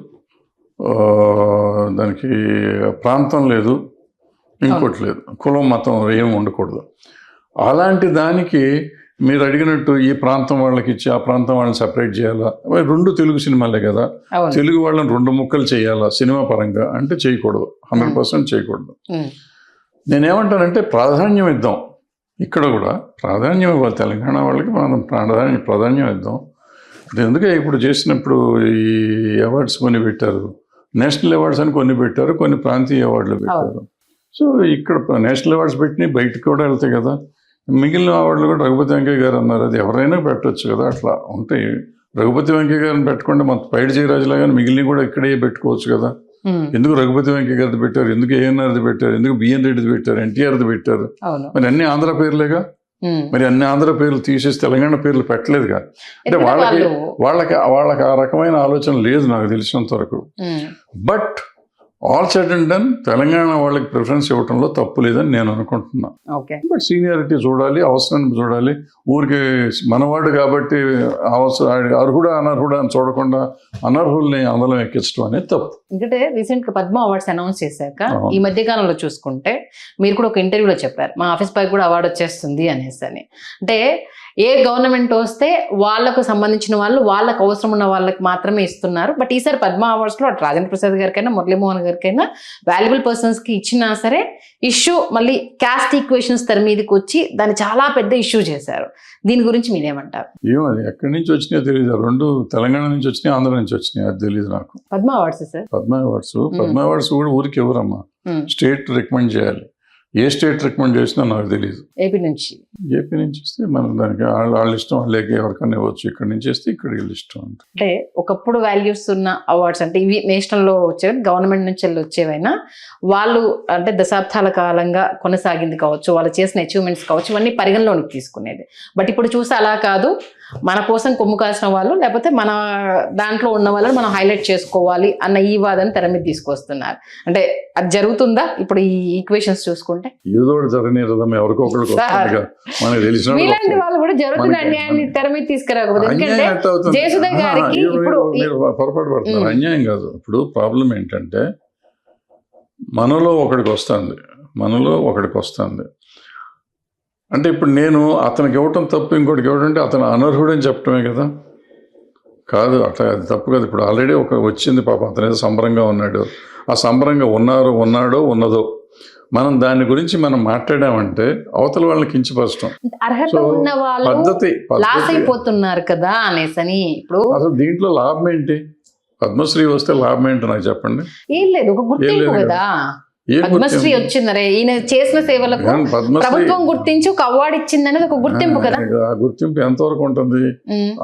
దానికి ప్రాంతం లేదు, ఇంకోటి లేదు, కులం మతం ఏం ఉండకూడదు. అలాంటి దానికి మీరు అడిగినట్టు ఈ ప్రాంతం వాళ్ళకి ఇచ్చి ఆ ప్రాంతం వాళ్ళని సెపరేట్ చేయాలా, మరి రెండు తెలుగు సినిమాలే కదా, అవును. తెలుగు వాళ్ళని రెండు ముక్కలు చేయాలా సినిమా పరంగా అంటే చేయకూడదు, 100% చేయకూడదు. నేనేమంటానంటే ప్రాధాన్యం ఇద్దాం, ఇక్కడ కూడా ప్రాధాన్యం ఇవ్వాలి, తెలంగాణ వాళ్ళకి మనం ప్రాధాన్యం ఇద్దాం. ఎందుకే ఇప్పుడు చేసినప్పుడు ఈ అవార్డ్స్ కొన్ని పెట్టారు, నేషనల్ అవార్డ్స్ అని కొన్ని పెట్టారు, కొన్ని ప్రాంతీయ అవార్డులు పెట్టారు. సో ఇక్కడ నేషనల్ అవార్డ్స్ పెట్టినవి బయటకు కూడా వెళ్తాయి కదా, మిగిలిన అవార్డులు కూడా రఘుపతి వెంకయ్య గారు అన్నారు, అది ఎవరైనా పెట్టవచ్చు కదా. అట్లా ఉంటాయి, రఘుపతి వెంకయ్య గారిని పెట్టకుండా మన పైడి జయరాజులా కానీ మిగిలిన కూడా ఇక్కడే పెట్టుకోవచ్చు కదా. ఎందుకు రఘుపతి వెంకయ్య గారిది పెట్టారు, ఎందుకు ఏఎన్ఆర్ది పెట్టారు, ఎందుకు బిఎన్ రెడ్డిది పెట్టారు, ఎన్టీఆర్ది పెట్టారు, మరి అన్ని ఆంధ్ర పేర్లేగా. మరి అన్ని ఆంధ్ర పేర్లు తీసేసి తెలంగాణ పేర్లు పెట్టలేదుగా. అంటే వాళ్ళకి ఆ రకమైన ఆలోచన లేదు నాకు తెలిసినంత వరకు. But all said and done Telangana వాళ్ళకి ప్రిఫరెన్స్ ఇవ్వడంలో తప్పు లేదని నేను అనుకుంటున్నా. బట్ సీనియారిటీ చూడాలి, అవసరాన్ని చూడాలి. ఊరికి మనవాడు కాబట్టి అర్హుడా అనర్హుడా అని చూడకుండా అనర్హుల్ని అందలం ఎక్కించడం అనేది తప్పు. ఎందుకంటే రీసెంట్ గా పద్మ అవార్డ్స్ అనౌన్స్ చేశాక ఈ మధ్య కాలంలో చూసుకుంటే మీరు కూడా ఒక ఇంటర్వ్యూలో చెప్పారు మా ఆఫీస్ పై కూడా అవార్డు వచ్చేస్తుంది అనేసి అని. అంటే ఏ గవర్నమెంట్ వస్తే వాళ్ళకు సంబంధించిన వాళ్ళు వాళ్ళకు అవసరం ఉన్న వాళ్ళకి మాత్రమే ఇస్తున్నారు. బట్ ఈసారి పద్మ అవార్డ్స్లో అటు రాజేంద్ర ప్రసాద్ గారికైనా మురళీమోహన్ గారికైనా వాల్యుబుల్ పర్సన్స్కి ఇచ్చినా సరే ఇష్యూ మళ్ళీ క్యాస్ట్ ఈక్వేషన్స్ తెర మీదకి వచ్చి దాన్ని చాలా పెద్ద ఇష్యూ చేశారు. దీని గురించి మీరేమంటారు? ఏమో అది ఎక్కడి నుంచి వచ్చినాయో తెలియదు, రెండు తెలంగాణ నుంచి వచ్చినాయి, ఆంధ్ర నుంచి వచ్చినాయి, అది తెలియదు నాకు. Padma awards sir, Padma awards కూడా ఊరికి ఎవరమ్మా, స్టేట్ రికమెండ్ చేయాలి. ఏ స్టేట్ రికమెండ్ చేసినా నాకు తెలియదు. ఏపీ నుంచి ఇస్తే మనం దానికి వాళ్ళ ఇష్టం, వాళ్ళకి ఎవరికైనా ఇవ్వచ్చు. ఇక్కడ నుంచి వస్తే ఇక్కడ వీళ్ళు ఇష్టం. అంటే ఒకప్పుడు వాల్యూస్ ఉన్న అవార్డ్స్ అంటే ఇవి నేషనల్లో వచ్చేవి, గవర్నమెంట్ నుంచి వచ్చేవైనా వాళ్ళు అంటే దశాబ్దాల కాలంగా కొనసాగింది కావచ్చు, వాళ్ళు చేసిన అచీవ్మెంట్స్ కావచ్చు, ఇవన్నీ పరిగణలోనికి తీసుకునేది. బట్ ఇప్పుడు చూసి అలా కాదు, మన కోసం కొమ్ము కాసిన వాళ్ళు లేకపోతే మన దాంట్లో ఉన్న వాళ్ళని మనం హైలైట్ చేసుకోవాలి అన్న ఈ వాదన తెర మీద తీసుకొస్తున్నారు. అంటే అది జరుగుతుందా ఇప్పుడు ఈ ఈక్వేషన్స్ చూసుకుంటే? ఏదో జరగనిరదం ఎవరికో ఒకరికి మనకు తెలిసిన వాళ్ళు కూడా జరుగుతున్న అన్యాయాన్ని తెర మీద తీసుకురాకపోతే, ఎందుకంటే జయసుధ గారికి ఇప్పుడు పొరపాటు పడుతున్నారు. అన్యాయం కాదు. ఇప్పుడు ప్రాబ్లం ఏంటంటే మనలో ఒకడికి వస్తుంది అంటే ఇప్పుడు నేను అతనికి ఇవ్వటం తప్పు, ఇంకోటికి ఇవ్వటం అంటే అతను అనర్హుడని చెప్పటమే కదా. కాదు, అట్లా అది తప్పు కదా. ఇప్పుడు ఆల్రెడీ వచ్చింది పాపం, అతను ఏదో సంబరంగా ఉన్నాడు, ఆ సంబరంగా ఉన్నాడో ఉన్నదో మనం దాని గురించి మనం మాట్లాడామంటే అవతల వాళ్ళని కించపరచడం. పద్ధతి అయిపోతున్నారు కదా అనేసని. ఇప్పుడు అసలు దీంట్లో లాభం ఏంటి? పద్మశ్రీ వస్తే లాభం ఏంటి నాకు చెప్పండి. ఏం లేదు, ఒక గుర్తింపు కదా. పద్మశ్రీ వచ్చిందరే, ఈయన చేసిన సేవలకు ప్రభుత్వం గుర్తించి ఒక అవార్డు ఇచ్చింది అనేది ఒక గుర్తింపు కదా. ఆ గుర్తింపు ఎంతవరకు ఉంటుంది?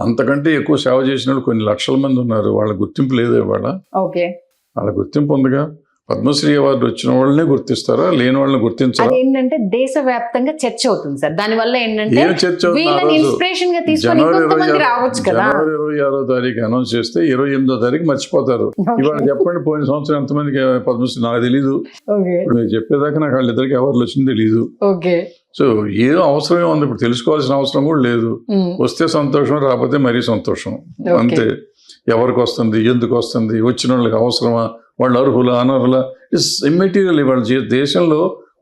అంతకంటే ఎక్కువ సేవ చేసిన కొన్ని లక్షల మంది ఉన్నారు, వాళ్ళ గుర్తింపు లేదు ఇవాళ. వాళ్ళ గుర్తింపు ఉందిగా. పద్మశ్రీ అవార్డు వచ్చిన వాళ్ళనే గుర్తిస్తారా, లేని వాళ్ళని గుర్తించారా? ఏంటంటే దేశవ్యాప్తంగా చర్చ అవుతుంది సార్. దాని వల్ల ఏంటంటే ఇన్స్పిరేషన్ గా తీసుకొని జనవరి 26వ తారీఖు అనౌన్స్ చేస్తే 28వ తారీఖు మర్చిపోతారు. ఇవాళ చెప్పండి, పోయిన సంవత్సరం ఎంతమందికి పద్మశ్రీ నాకు తెలీదు. ఇప్పుడు మీరు చెప్పేదాకా నాకు వాళ్ళిద్దరికి అవార్డులు వచ్చింది తెలీదు. సో ఏదో అవసరమే ఉంది, ఇప్పుడు తెలుసుకోవాల్సిన అవసరం కూడా లేదు. వస్తే సంతోషం, రాకపోతే మరీ సంతోషం, అంతే. ఎవరికి వస్తుంది, ఎందుకు వస్తుంది, వచ్చిన వాళ్ళకి అవసరమా, వాళ్ళు అర్హుల అనర్హుల, ఇట్స్ ఇమ్మెటీరియల్. ఇవాళ దేశంలో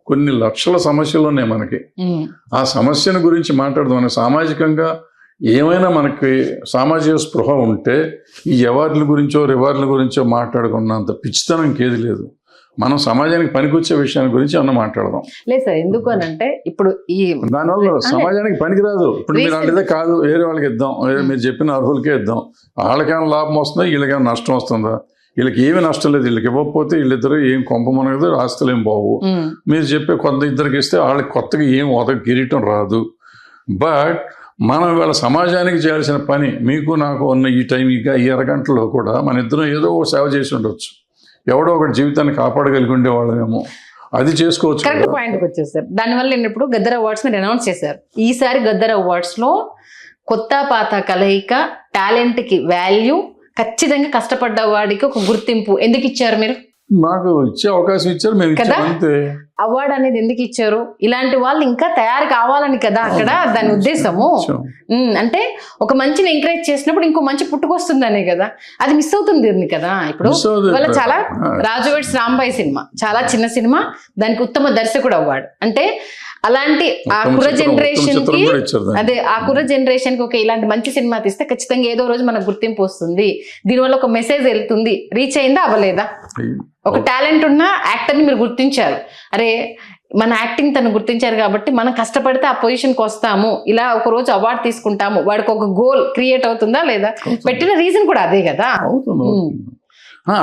కొన్ని లక్షల సమస్యలు ఉన్నాయి మనకి. ఆ సమస్యను గురించి మాట్లాడదాం. మనకి సామాజికంగా ఏమైనా మనకి సామాజిక స్పృహ ఉంటే ఈ అవార్డుల గురించో రివార్డుల గురించో మాట్లాడుకున్నంత పిచ్చితనం ఇంకేది లేదు. మనం సమాజానికి పనికొచ్చే విషయాన్ని గురించి అన్న మాట్లాడదాం. లేదు సార్, ఎందుకు అని అంటే ఇప్పుడు ఈ దానివల్ల సమాజానికి పనికిరాదు. ఇప్పుడు మీరు అంటే కాదు, వేరే వాళ్ళకి ఇద్దాం, మీరు చెప్పిన అర్హులకే ఇద్దాం, వాళ్ళకేమైనా లాభం వస్తుందా, వీళ్ళకేమైనా నష్టం వస్తుందా? వీళ్ళకి ఏమి నష్టం లేదు. వీళ్ళకి ఇవ్వకపోతే వీళ్ళిద్దరు ఏం కొంపమనగదు, ఆస్తులు ఏం బావు. మీరు చెప్పే కొంత ఇద్దరికి ఇస్తే వాళ్ళకి కొత్తగా ఏం కిరీటం రాదు. బట్ మనం ఇవాళ సమాజానికి చేయాల్సిన పని, మీకు నాకు ఉన్న ఈ టైం, ఇక ఈ అరగంటలో కూడా మన ఇద్దరం ఏదో ఒక సేవ చేసి ఉండొచ్చు. ఎవడో ఒకటి జీవితాన్ని కాపాడగలిగి ఉండేవాళ్ళమేమో, అది చేసుకోవచ్చు. కరెక్ట్ పాయింట్కి వచ్చేసారు. దానివల్ల ఇప్పుడు గద్దర్ అవార్డ్స్ మీరు అనౌన్స్ చేశారు. ఈసారి గద్దర్ అవార్డ్స్ లో కొత్త పాత కలయిక, టాలెంట్ కి వాల్యూ, ఖచ్చితంగా కష్టపడ్డ వాడికి ఒక గుర్తింపు ఎందుకు ఇచ్చారు? మీరు మాకు ఇచ్చే అవకాశం ఇచ్చారు, మేము ఇచ్చాం అంతే. అవార్డు అనేది ఎందుకు ఇచ్చారు? ఇలాంటి వాళ్ళు ఇంకా తయారు కావాలని కదా అక్కడ దాని ఉద్దేశము. అంటే ఒక మంచిని ఎంకరేజ్ చేసినప్పుడు ఇంకో మంచి పుట్టుకొస్తుందనే కదా, అది మిస్ అవుతుంది కదా. ఇప్పుడు వాళ్ళ చాలా రాజువేడ్స్ రాంబాయి సినిమా చాలా చిన్న సినిమా, దానికి ఉత్తమ దర్శకుడు అవార్డు. అంటే అలాంటి ఆ ఉత్తమ కుర్ర చిత్రం జనరేషన్ కి కూడా ఇచ్చారు దాన్ని. అదే ఆ కుర్ర జనరేషన్ కి ఒక ఇలాంటి మంచి సినిమా తీస్తే ఖచ్చితంగా ఏదో రోజు మనకు గుర్తింపు వస్తుంది, దీనివల్ల ఒక మెసేజ్ వెళ్తుంది, రీచ్ అయిందా అవ్వలేదా? ఒక టాలెంట్ ఉన్న యాక్టర్ ని మీరు గుర్తించారు, అరే మన యాక్టింగ్ తను గుర్తించారు కాబట్టి మనం కష్టపడితే ఆ పొజిషన్కి వస్తాము, ఇలా ఒక రోజు అవార్డు తీసుకుంటాము, వాడికి ఒక గోల్ క్రియేట్ అవుతుందా లేదా? పెట్టిన రీజన్ కూడా అదే కదా. అవుతుంది.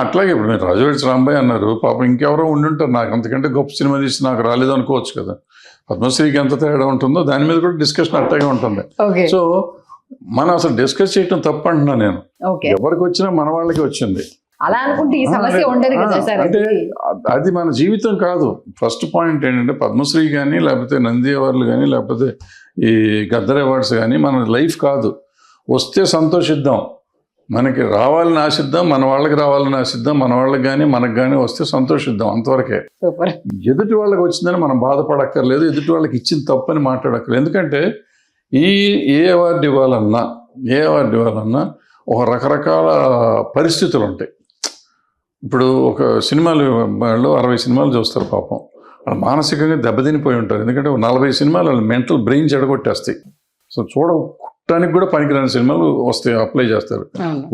అట్లాగే ఇప్పుడు మీరు రాజవేడ్స్ రాంబాయ్ అన్నారు, పాపం ఇంకెవరో ఉండుంటారు, నాకు అంతకంటే గొప్ప సినిమా తీసి నాకు రాలేదు అనుకోవచ్చు కదా. పద్మశ్రీకి ఎంత తేడా ఉంటుందో దాని మీద కూడా డిస్కషన్ అట్లాగే ఉంటుంది. సో మనం అసలు డిస్కస్ చేయటం తప్పు అంటున్నా నేను. ఎవరికి వచ్చినా మన వాళ్ళకి వచ్చింది అలా అనుకుంటే ఈ సమస్య ఉండదు కదా సార్. అంటే అది మన జీవితం కాదు. ఫస్ట్ పాయింట్ ఏంటంటే పద్మశ్రీ కానీ లేకపోతే నంది అవార్డులు కానీ లేకపోతే ఈ గద్దర్ అవార్డ్స్ కానీ మన లైఫ్ కాదు. వస్తే సంతోషిద్దాం, మనకి రావాలని ఆశిద్దాం, మన వాళ్ళకి రావాలని ఆశిద్దాం, మన వాళ్ళకి కానీ మనకు కానీ వస్తే సంతోషిద్దాం, అంతవరకే. ఎదుటి వాళ్ళకి వచ్చిందని మనం బాధపడక్కర్లేదు, ఎదుటి వాళ్ళకి ఇచ్చిన తప్పని మాట్లాడక్కర్లేదు. ఎందుకంటే ఏ అవార్డు ఇవ్వాలన్నా ఒక రకరకాల పరిస్థితులు ఉంటాయి. ఇప్పుడు ఒక సినిమాలు వాళ్ళు 60 సినిమాలు చూస్తారు, పాపం వాళ్ళు మానసికంగా దెబ్బతినిపోయి ఉంటారు. ఎందుకంటే 40 సినిమాలు వాళ్ళు మెంటల్ బ్రెయిన్ చెడగొట్టేస్తాయి. సో చూడటానికి కూడా పనికిరాని సినిమాలు వస్తాయి, అప్లై చేస్తారు.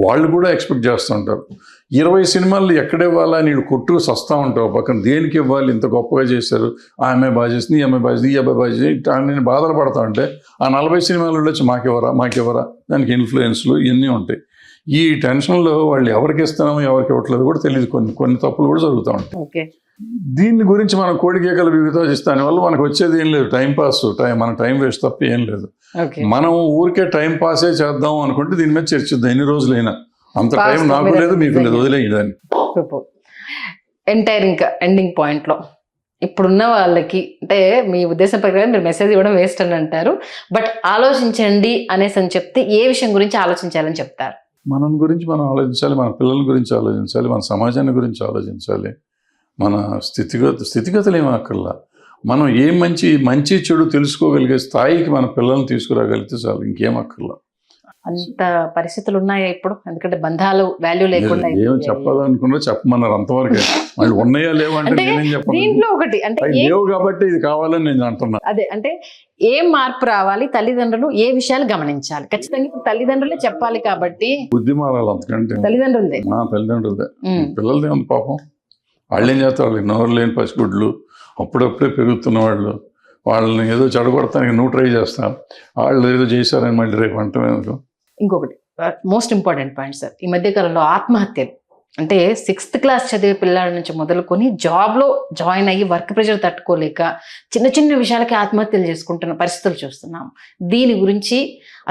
వాళ్ళు కూడా ఎక్స్పెక్ట్ చేస్తూ ఉంటారు. 20 సినిమాలు ఎక్కడ ఇవ్వాలా అని కొట్టుకు వస్తూ ఉంటావు పక్కన, దేనికి ఇవ్వాలి, ఇంత గొప్పగా చేశారు, ఆ అమ్మాయి బాగా చేసింది, ఈ అమ్మాయి బాగా చేసింది, ఈ అబ్బాయి బాగా చేసింది, నేను బాధలు పడతా ఉంటే ఆ 40 సినిమాలు ఉండొచ్చు మాకెవరా దానికి ఇన్ఫ్లుయెన్స్లు ఇవన్నీ ఉంటాయి. ఈ టెన్షన్లో వాళ్ళు ఎవరికి ఇస్తున్నామో ఎవరికి ఇవ్వట్లేదు కూడా తెలియదు, కొన్ని తప్పులు కూడా జరుగుతూ ఉంటాయి. దీని గురించి మనం కోడికేకలు విభజిస్తాని వల్ల మనకు వచ్చేది ఏం లేదు, టైం పాస్, మన టైం వేస్ట్ తప్ప ఏం లేదు. మనం ఊరికే టైం పాసే చేద్దాం అనుకుంటే దీని మీద చర్చిద్దాం ఎన్ని రోజులైనా. అంత టైం నాకు లేదు, మీకు లేదు, వదిలేయడానికి. ఎంటైర్ ఇంకా ఎండింగ్ పాయింట్ లో ఇప్పుడున్న వాళ్ళకి, అంటే మీ ఉద్దేశం ప్రకారం మీరు మెసేజ్ ఇవ్వడం వేస్ట్ అని అంటారు, బట్ ఆలోచించండి అనేసి అని చెప్తే ఏ విషయం గురించి ఆలోచించాలని చెప్తారు? మనం గురించి మనం ఆలోచించాలి, మన పిల్లల గురించి ఆలోచించాలి, మన సమాజాన్ని గురించి ఆలోచించాలి, మన స్థితిగతులు ఏమీ అక్కర్లా. మనం ఏ మంచి చెడు తెలుసుకోగలిగే స్థాయికి మన పిల్లల్ని తీసుకురాగలిగితే చాలు, ఇంకేం అక్కర్లా. అంత పరిస్థితులు ఉన్నాయా ఇప్పుడు? ఎందుకంటే బంధాలు వాల్యూ లేకుండా ఏం చెప్పాలనుకున్నా చెప్పమన్నారు, అంతవరకే. వాళ్ళు ఉన్నాయా లేవంటే నేనేం చెప్పాలి, దీంట్లో ఒకటి అంటే లేవు కాబట్టి ఇది కావాలని నేను అంటున్నా. అదే అంటే ఏం మార్పు రావాలి, తల్లిదండ్రులు ఏ విషయాలు గమనించాలి? ఖచ్చితంగా ఇప్పుడు తల్లిదండ్రులే చెప్పాలి కాబట్టి బుద్ధి మారాలి, అంతకంటే తల్లిదండ్రులదే. పిల్లలదే ఉంది పాపం. వాళ్ళు ఏం చేస్తారు, వాళ్ళకి నోరు లేని పసిగుడ్లు, అప్పుడప్పుడే పెరుగుతున్న వాళ్ళు, వాళ్ళని ఏదో చెడగొడతానికి నువ్వు ట్రై చేస్తాం, వాళ్ళు ఏదో చేశారని మళ్ళీ రేపు అంటాం. ఇంకొకటి మోస్ట్ ఇంపార్టెంట్ పాయింట్ సార్, ఈ మధ్యకాలంలో ఆత్మహత్యలు, అంటే 6th క్లాస్ చదివే పిల్లల నుంచి మొదలుకొని జాబ్లో జాయిన్ అయ్యి వర్క్ ప్రెషర్ తట్టుకోలేక చిన్న విషయాలకి ఆత్మహత్యలు చేసుకుంటున్న పరిస్థితులు చూస్తున్నాం. దీని గురించి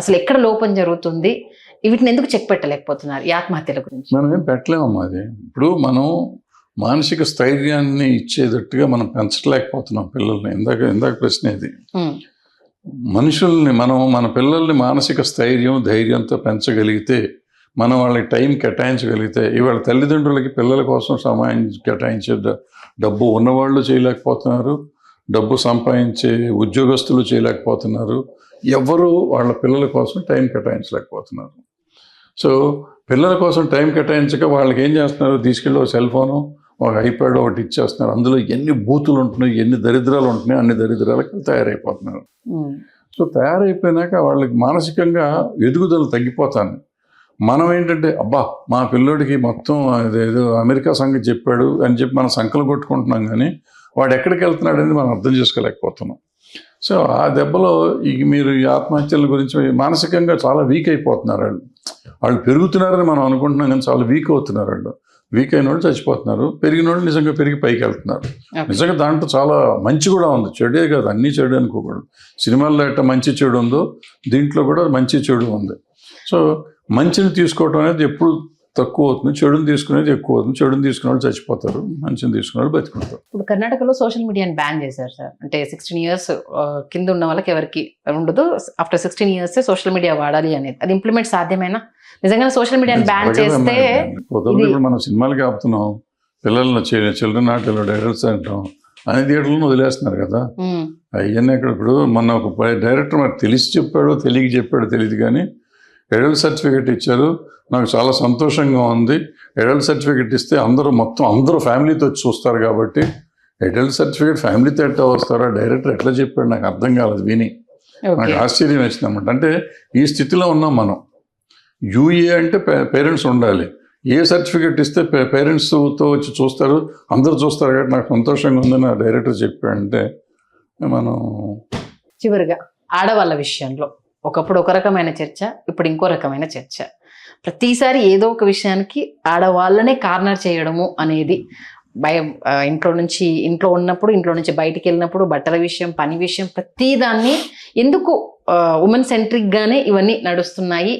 అసలు ఎక్కడ లోపం జరుగుతుంది, వీటిని ఎందుకు చెక్ పెట్టలేకపోతున్నారు ఈ ఆత్మహత్యల గురించి? మనం ఏం పెట్టలేమమ్మా. అది ఇప్పుడు మనం మానసిక స్థైర్యాన్ని ఇచ్చేటట్టుగా మనం పెంచలేకపోతున్నాం పిల్లల్ని. ఇందాక ప్రశ్న ఇది. మనుషుల్ని మన పిల్లల్ని మానసిక స్థైర్యం ధైర్యంతో పెంచగలిగితే, మనం వాళ్ళకి టైం కేటాయించగలిగితే, ఇవాళ తల్లిదండ్రులకి పిల్లల కోసం సమయం కేటాయించే డబ్బు ఉన్నవాళ్ళు చేయలేకపోతున్నారు, డబ్బు సంపాదించే ఉద్యోగస్తులు చేయలేకపోతున్నారు, ఎవరు వాళ్ళ పిల్లల కోసం టైం కేటాయించలేకపోతున్నారు. సో పిల్లల కోసం టైం కేటాయించక వాళ్ళకి ఏం చేస్తున్నారు, తీసుకెళ్ళి ఒక సెల్ ఫోను, ఒక ఐప్యాడ్ ఒకటి ఇచ్చేస్తున్నారు. అందులో ఎన్ని బూతులు ఉంటున్నాయి, ఎన్ని దరిద్రాలు ఉంటున్నాయి, అన్ని దరిద్రాలకి తయారైపోతున్నారు. సో తయారైపోయినాక వాళ్ళకి మానసికంగా ఎదుగుదల తగ్గిపోతాను. మనం ఏంటంటే అబ్బా మా పిల్లోడికి మొత్తం అదేదో అమెరికా సంగతి చెప్పాడు అని చెప్పి మనం సంకలు కొట్టుకుంటున్నాం, కానీ వాడు ఎక్కడికి వెళ్తున్నాడు అనేది మనం అర్థం చేసుకోలేకపోతున్నాం. సో ఆ దెబ్బలో మీరు ఈ ఆత్మహత్యల గురించి మానసికంగా చాలా వీక్ అయిపోతున్నారు. వాళ్ళు పెరుగుతున్నారని మనం అనుకుంటున్నాం, కానీ చాలా వీక్ అవుతున్నారు. వీక్ అయిన వాళ్ళు చచ్చిపోతున్నారు, పెరిగిన వాళ్ళు నిజంగా పెరిగి పైకి వెళ్తున్నారు. నిజంగా దాంట్లో చాలా మంచి కూడా ఉంది, చెడే కాదు, అన్నీ చెడు అనుకోకూడదు. సినిమాల్లో ఎట్లా మంచి చెడు ఉందో దీంట్లో కూడా మంచి చెడు ఉంది. సో మంచిని తీసుకోవడం అనేది ఎప్పుడు తక్కువ అవుతుంది, చెడుని తీసుకునేది ఎక్కువ అవుతుంది. చెడుని తీసుకునే వాళ్ళు చచ్చిపోతారు, మంచిని తీసుకునే వాళ్ళు బతుకుంటారు. ఇప్పుడు కర్ణాటకలో సోషల్ మీడియాని బ్యాన్ చేశారు సార్. అంటే 16 years కింద ఉన్న వాళ్ళకి ఎవరికి ఉండదు, ఆఫ్టర్ 16 years సోషల్ మీడియా వాడాలి అనేది. అది ఇంప్లిమెంట్ సాధ్యమేనా? నిజంగా సోషల్ మీడియాని బ్యాన్ చేస్తే ఇప్పుడు మనం సినిమాలకి ఆపుతున్నాం, పిల్లలను చిల్డ్రన్ నాట్ అలౌడ్, అడల్ట్స్ అంటాం, అన్ని థియేటర్లను వదిలేస్తున్నారు కదా. అవన్నీ ఇక్కడ ఇప్పుడు మొన్న ఒక డైరెక్టర్ మరి తెలిసి చెప్పాడో తెలియదు కానీ అడల్ట్ సర్టిఫికేట్ ఇచ్చారు. నాకు చాలా సంతోషంగా ఉంది. అడల్ట్ సర్టిఫికేట్ ఇస్తే అందరూ ఫ్యామిలీతో వచ్చి చూస్తారు కాబట్టి అడల్ట్ సర్టిఫికేట్ ఫ్యామిలీతో ఎట్లా వస్తారా, డైరెక్టర్ ఎట్లా చెప్పాడు నాకు అర్థం కాలేదు విని. నాకు ఆశ్చర్యం వేసింది అనమాట. అంటే ఈ స్థితిలో ఉన్నాం మనం. యూఏ అంటే పేరెంట్స్ ఉండాలి, ఏ సర్టిఫికేట్ ఇస్తే పేరెంట్స్తో వచ్చి చూస్తారు, అందరూ చూస్తారు కాబట్టి నాకు సంతోషంగా ఉందని ఆ డైరెక్టర్ చెప్పాడంటే మనం. చివరిగా ఆడవాళ్ళ విషయంలో ఒకప్పుడు ఒక రకమైన చర్చ, ఇప్పుడు ఇంకో రకమైన చర్చ. ప్రతిసారి ఏదో ఒక విషయానికి ఆడవాళ్ళనే కార్నర్ చేయడము అనేది భయం. ఇంట్లో ఉన్నప్పుడు, ఇంట్లో నుంచి బయటికి వెళ్ళినప్పుడు, బట్టల విషయం, పని విషయం, ప్రతిదాన్ని ఎందుకు ఉమెన్ సెంట్రిక్గానే ఇవన్నీ నడుస్తున్నాయి,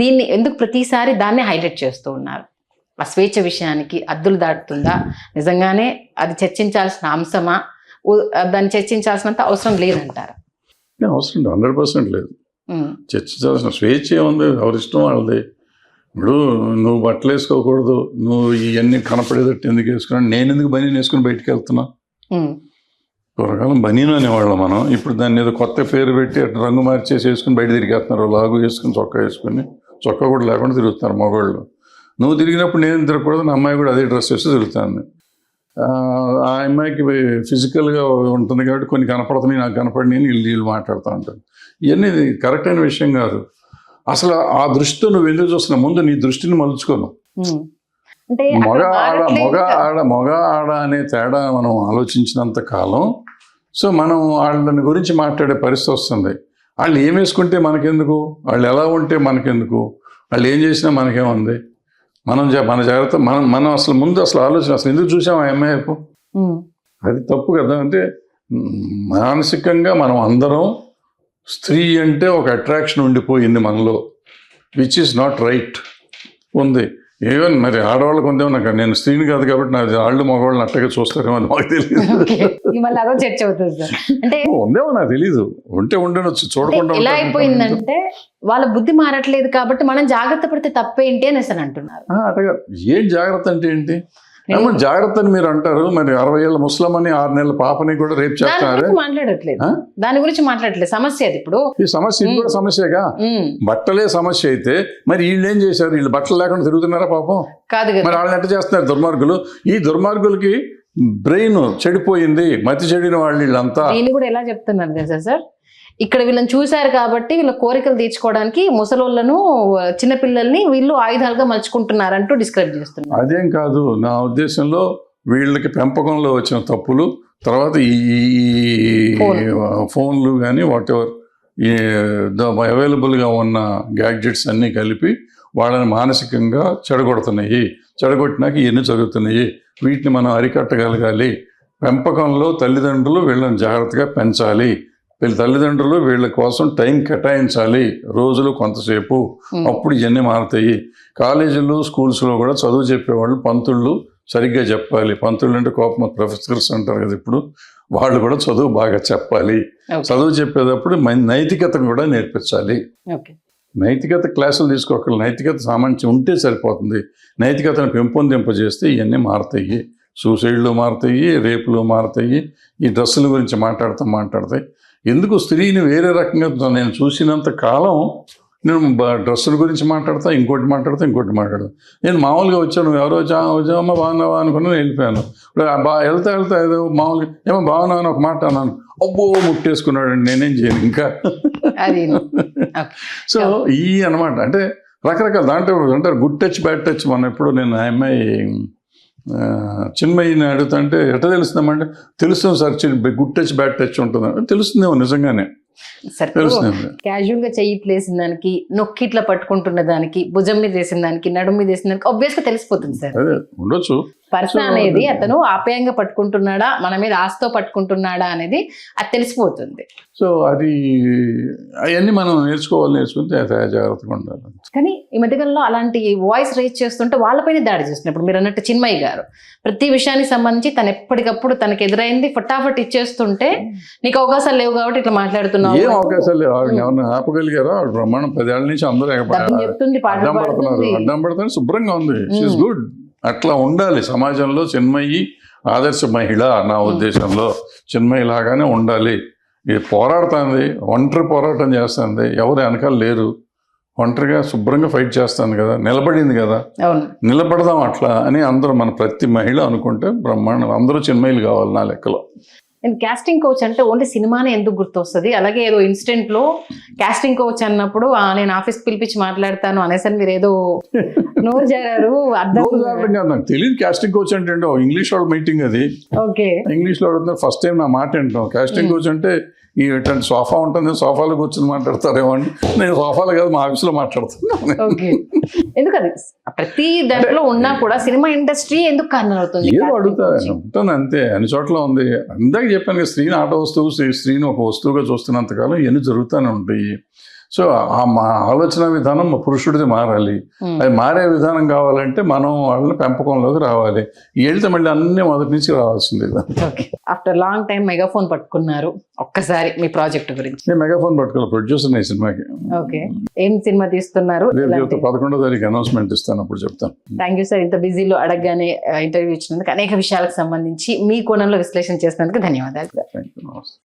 దీన్ని ఎందుకు ప్రతిసారి దాన్ని హైలైట్ చేస్తూ ఉన్నారు? ఆ స్వేచ్ఛ విషయానికి అద్దులు దాటుతుందా? నిజంగానే అది చర్చించాల్సిన అంశమా? దాన్ని చర్చించాల్సినంత అవసరం లేదంటారా? అవసరం 100% లేదు. చర్చించాల్సిన స్వేచ్ఛ ఏముంది, ఎవరిష్టం వాళ్ళది. ఇప్పుడు నువ్వు బట్టలు వేసుకోకూడదు, నువ్వు ఇవన్నీ కనపడేటట్టు ఎందుకు వేసుకున్నావు, నేను ఎందుకు బనీన్ వేసుకుని బయటికి వెళ్తున్నా? పూర్వకాలం బనీన్ అనేవాళ్ళం మనం. ఇప్పుడు దాన్ని ఏదో కొత్త పేరు పెట్టి అటు రంగు మార్చేసి వేసుకుని బయట తిరిగేస్తున్నారు. లాగు వేసుకుని చొక్కా వేసుకుని, చొక్కా కూడా లేకుండా తిరుగుతున్నారు మగవాళ్ళు. నువ్వు తిరిగినప్పుడు నేను తిరగకూడదు, నా అమ్మాయి కూడా అదే డ్రెస్ వేసి తిరుగుతాను. ఆ అమ్మాయికి ఫిజికల్గా ఉంటుంది కాబట్టి కొన్ని కనపడుతున్నాయి, నాకు కనపడి వీళ్ళు మాట్లాడుతూ ఉంటాను. ఇవన్నీ కరెక్ట్ అయిన విషయం కాదు. అసలు ఆ దృష్టితో నువ్వు ఎందుకు చూస్తున్నావు? ముందు నీ దృష్టిని మలుచుకోను. మగ ఆడ అనే తేడా మనం ఆలోచించినంత కాలం సో మనం వాళ్ళని గురించి మాట్లాడే పరిస్థితి వస్తుంది. వాళ్ళు ఏం వేసుకుంటే మనకెందుకు, వాళ్ళు ఎలా ఉంటే మనకెందుకు, వాళ్ళు ఏం చేసినా మనకేముంది? మన జాగ్రత్త మనం అసలు ముందు ఆలోచన అసలు ఎందుకు చూసాం ఆ అమ్మాయి? అది తప్పు కదా. అంటే మానసికంగా మనం అందరం స్త్రీ అంటే ఒక అట్రాక్షన్ ఉండిపోయింది మనలో, విచ్ ఈస్ నాట్ రైట్ ఉంది. ఈవెన్ మరి ఆడవాళ్ళకు ఉందేమో, నాకు నేను స్త్రీని కాదు కాబట్టి నాకు వాళ్ళు మగవాళ్ళని అట్టగా చూస్తారేమో అది మాకు తెలియదు. ఉందేమో నాకు తెలీదు, ఉంటే ఉండనొచ్చు, చూడకుండా. ఎలా అయిపోయిందంటే వాళ్ళ బుద్ధి మారట్లేదు కాబట్టి మనం జాగ్రత్త పడితే తప్పేంటి అని అంటున్నారు. అట్టగా ఏం జాగ్రత్త అంటే ఏంటి? జాగ్రత్త అని మీరు అంటారు, మరి 60 ఏళ్ళ ముస్లిం అని 6 నెలల పాపని కూడా రేపు చేస్తున్నారు. దాని గురించి మాట్లాడట్లేదు. సమస్య అది. ఇప్పుడు ఈ సమస్య ఇది కూడా సమస్యగా. బట్టలే సమస్య అయితే మరి వీళ్ళు ఏం చేశారు? వీళ్ళు బట్టలు లేకుండా తిరుగుతున్నారా పాపం? కాదు కదా. మరి వాళ్ళని ఎట్లా చేస్తున్నారు దుర్మార్గులు? ఈ దుర్మార్గులకి బ్రెయిన్ చెడిపోయింది, మతి చెడిన వాళ్ళు వీళ్ళంతా. వీళ్ళు కూడా ఎలా చెప్తున్నారు తెలుసా సార్? ఇక్కడ వీళ్ళని చూశారు కాబట్టి వీళ్ళ కోరికలు తీర్చుకోవడానికి ముసలోళ్ళను, చిన్నపిల్లల్ని వీళ్ళు ఆయుధాలుగా మలుచుకుంటున్నారంటూ డిస్క్రైబ్ చేస్తున్నారు. అదేం కాదు, నా ఉద్దేశంలో వీళ్ళకి పెంపకంలో వచ్చిన తప్పులు, తర్వాత ఈ ఫోన్లు కానీ వాట్ ఎవర్ ఈ అవైలబుల్గా ఉన్న గ్యాడ్జెట్స్ అన్నీ కలిపి వాళ్ళని మానసికంగా చెడగొడుతున్నాయి. చెడగొట్టినాక ఇవన్నీ జరుగుతున్నాయి. వీటిని మనం అరికట్టగలగాలి. పెంపకంలో తల్లిదండ్రులు వీళ్ళని జాగ్రత్తగా పెంచాలి. వీళ్ళ తల్లిదండ్రులు వీళ్ళ కోసం టైం కేటాయించాలి, రోజులు కొంతసేపు. అప్పుడు ఇవన్నీ మారుతాయి. కాలేజీలు, స్కూల్స్లో కూడా చదువు చెప్పేవాళ్ళు పంతుళ్ళు సరిగ్గా చెప్పాలి. పంతుళ్ళు అంటే కోపం, ప్రొఫెసర్స్ అంటారు కదా ఇప్పుడు, వాళ్ళు కూడా చదువు బాగా చెప్పాలి. చదువు చెప్పేటప్పుడు నైతికతను కూడా నేర్పించాలి. నైతికత క్లాసులు తీసుకోవాలి. నైతికత సామాన్యం ఉంటే సరిపోతుంది. నైతికతను పెంపొందింపజేస్తే ఇవన్నీ మారుతాయి. సూసైడ్లు మారుతాయి, రేపులు మారుతాయి. ఈ డ్రెస్సుల గురించి మాట్లాడతాయి. ఎందుకు స్త్రీని వేరే రకంగా నేను చూసినంత కాలం నేను డ్రెస్సుల గురించి మాట్లాడతా, ఇంకోటి మాట్లాడతా. నేను మామూలుగా వచ్చాను, ఎవరో వచ్చామా బాగున్నావా అనుకున్నాను, వెళ్ళిపోయాను. వెళ్తా ఏదో మామూలుగా ఏమో బాగున్నావు అని ఒక మాట అన్నాను, అబ్బో ముట్టేసుకున్నాడండి, నేనేం చేయను ఇంకా. సో ఈ అనమాట అంటే రకరకాల దాంట్లో అంటారు గుడ్ టచ్, బ్యాడ్ టచ్. మనం ఎప్పుడు నేను ఆ అమ్మాయి చిన్మయిని అడుగుతుంటే ఎట్లా తెలుస్తుందంటే, తెలుస్తుంది sir, good touch bad touch ఉంటుంది. తెలుస్తుందేమో నిజంగానే. క్యాజువల్ గా చెయ్యిట్లేసిన దానికి, నొక్కిట్లా పట్టుకుంటున్న దానికి, భుజం మీద వేసిన దానికి, నడుము మీద వేసిన దానికి ఆబ్వియస్ గా తెలిసిపోతుంది సార్. ఉండొచ్చు పర్సన్ అనేది అతను ఆప్యాయంగా పట్టుకుంటున్నాడా, మన మీద ఆస్తో పట్టుకుంటున్నాడా అనేది అది తెలిసిపోతుంది. సో అది అవన్నీ మనం నేర్చుకుంటే జాగ్రత్తగా ఉండాలి. కానీ ఈ మధ్యకాలంలో అలాంటి వాయిస్ రైజ్ చేస్తుంటే వాళ్ళపైన దాడి చేస్తున్నారు. ఇప్పుడు మీరు అన్నట్టు చిన్మయి గారు ప్రతి విషయానికి సంబంధించి తను ఎప్పటికప్పుడు తనకు ఎదురైంది ఫటాఫట్ ఇచ్చేస్తుంటే, నీకు అవకాశాలు లేవు కాబట్టి ఇట్లా మాట్లాడుతున్నావు. ఏం అవకాశాలు లేవు? ఎవరిని ఆపగలిగారో? ఆవిడ బ్రహ్మాండం 10 ఏళ్ళ నుంచి అందరూ చెప్తుంది, అడ్డం పడుతుంది, శుభ్రంగా ఉంది. She is good. అట్లా ఉండాలి సమాజంలో. చిన్మయి ఆదర్శ మహిళ నా ఉద్దేశంలో. చిన్మయి లాగానే ఉండాలి. ఇది పోరాడుతుంది, ఒంటరి పోరాటం చేస్తుంది, ఎవరు వెనకాల లేరు. ఒంటరిగా శుభ్రంగా ఫైట్ చేస్తాను కదా, నిలబడింది కదా, అవును. నిలబడదాం అట్లా అని అందరూ మన ప్రతి మహిళ అనుకుంటే బ్రహ్మాండం, అందరూ చిన్మయిలు కావాలి నా లెక్కలో. అండ్ కాస్టింగ్ కోచ్ అంటే ఓన్లీ సినిమానే ఎందుకు గుర్తొస్తుంది? అలాగే ఏదో ఇన్సిడెంట్ లో కాస్టింగ్ కోచ్ అన్నప్పుడు నేను ఆఫీస్ పిలిపించి మాట్లాడతాను అనేసరి మీరు ఏదో నోరు జారారు, అర్థం నాకు తెలియదు కాస్టింగ్ కోచ్ అంటే ఇంగ్లీష్ వాళ్ళ మీటింగ్ అది. ఓకే. ఇంగ్లీష్ లో అడుగుతున్నారు, ఫస్ట్ టైం నా మాట వింటాం. కాస్టింగ్ కోచ్ అంటే ఈ ఇట్లాంటి సోఫా ఉంటుంది, సోఫాలో కూర్చొని మాట్లాడతారేమో అని. నేను సోఫాలో కాదు, మా ఆఫీస్లో మాట్లాడుతున్నాను. ఓకే. ఎందుకది ప్రతి దాంట్లో ఉన్నా కూడా సినిమా ఇండస్ట్రీ ఎందుకు కారణం అవుతుంది? ఏదో అడుగుతా ఉంటుంది అంతే, అన్ని చోట్ల ఉంది. అందాక చెప్పాను కదా, స్త్రీని ఆట వస్తువు, స్త్రీని ఒక వస్తువుగా చూస్తున్నంతకాలం ఇవన్నీ జరుగుతూనే ఉంటాయి. సో మా ఆలోచన విధానం మా పురుషుడిది మారాలి. అది మారే విధానం కావాలంటే మనం వాళ్ళని పెంపకంలోకి రావాలి. వెళ్తే మళ్ళీ అన్ని మొదటి నుంచి రావాల్సింది. ఆఫ్టర్ లాంగ్ టైం మెగాఫోన్ పట్టుకున్నారు, ఒక్కసారి మీ ప్రాజెక్ట్ గురించి. నేను మెగాఫోన్ పట్టుకోవాలి, ప్రొడ్యూసర్ ఈ సినిమాకి. ఓకే. ఏం సినిమా తీస్తున్నారు? 11వ తారీఖు అనౌన్స్మెంట్ ఇస్తాను, అప్పుడు చెప్తాను. థ్యాంక్ యూ సార్, ఇంత బిజీలో అడగగానే ఇంటర్వ్యూ ఇచ్చినందుకు, అనేక విషయాలకు సంబంధించి మీ కోణంలో విశ్లేషణ చేసినందుకు ధన్యవాదాలు. Thank you.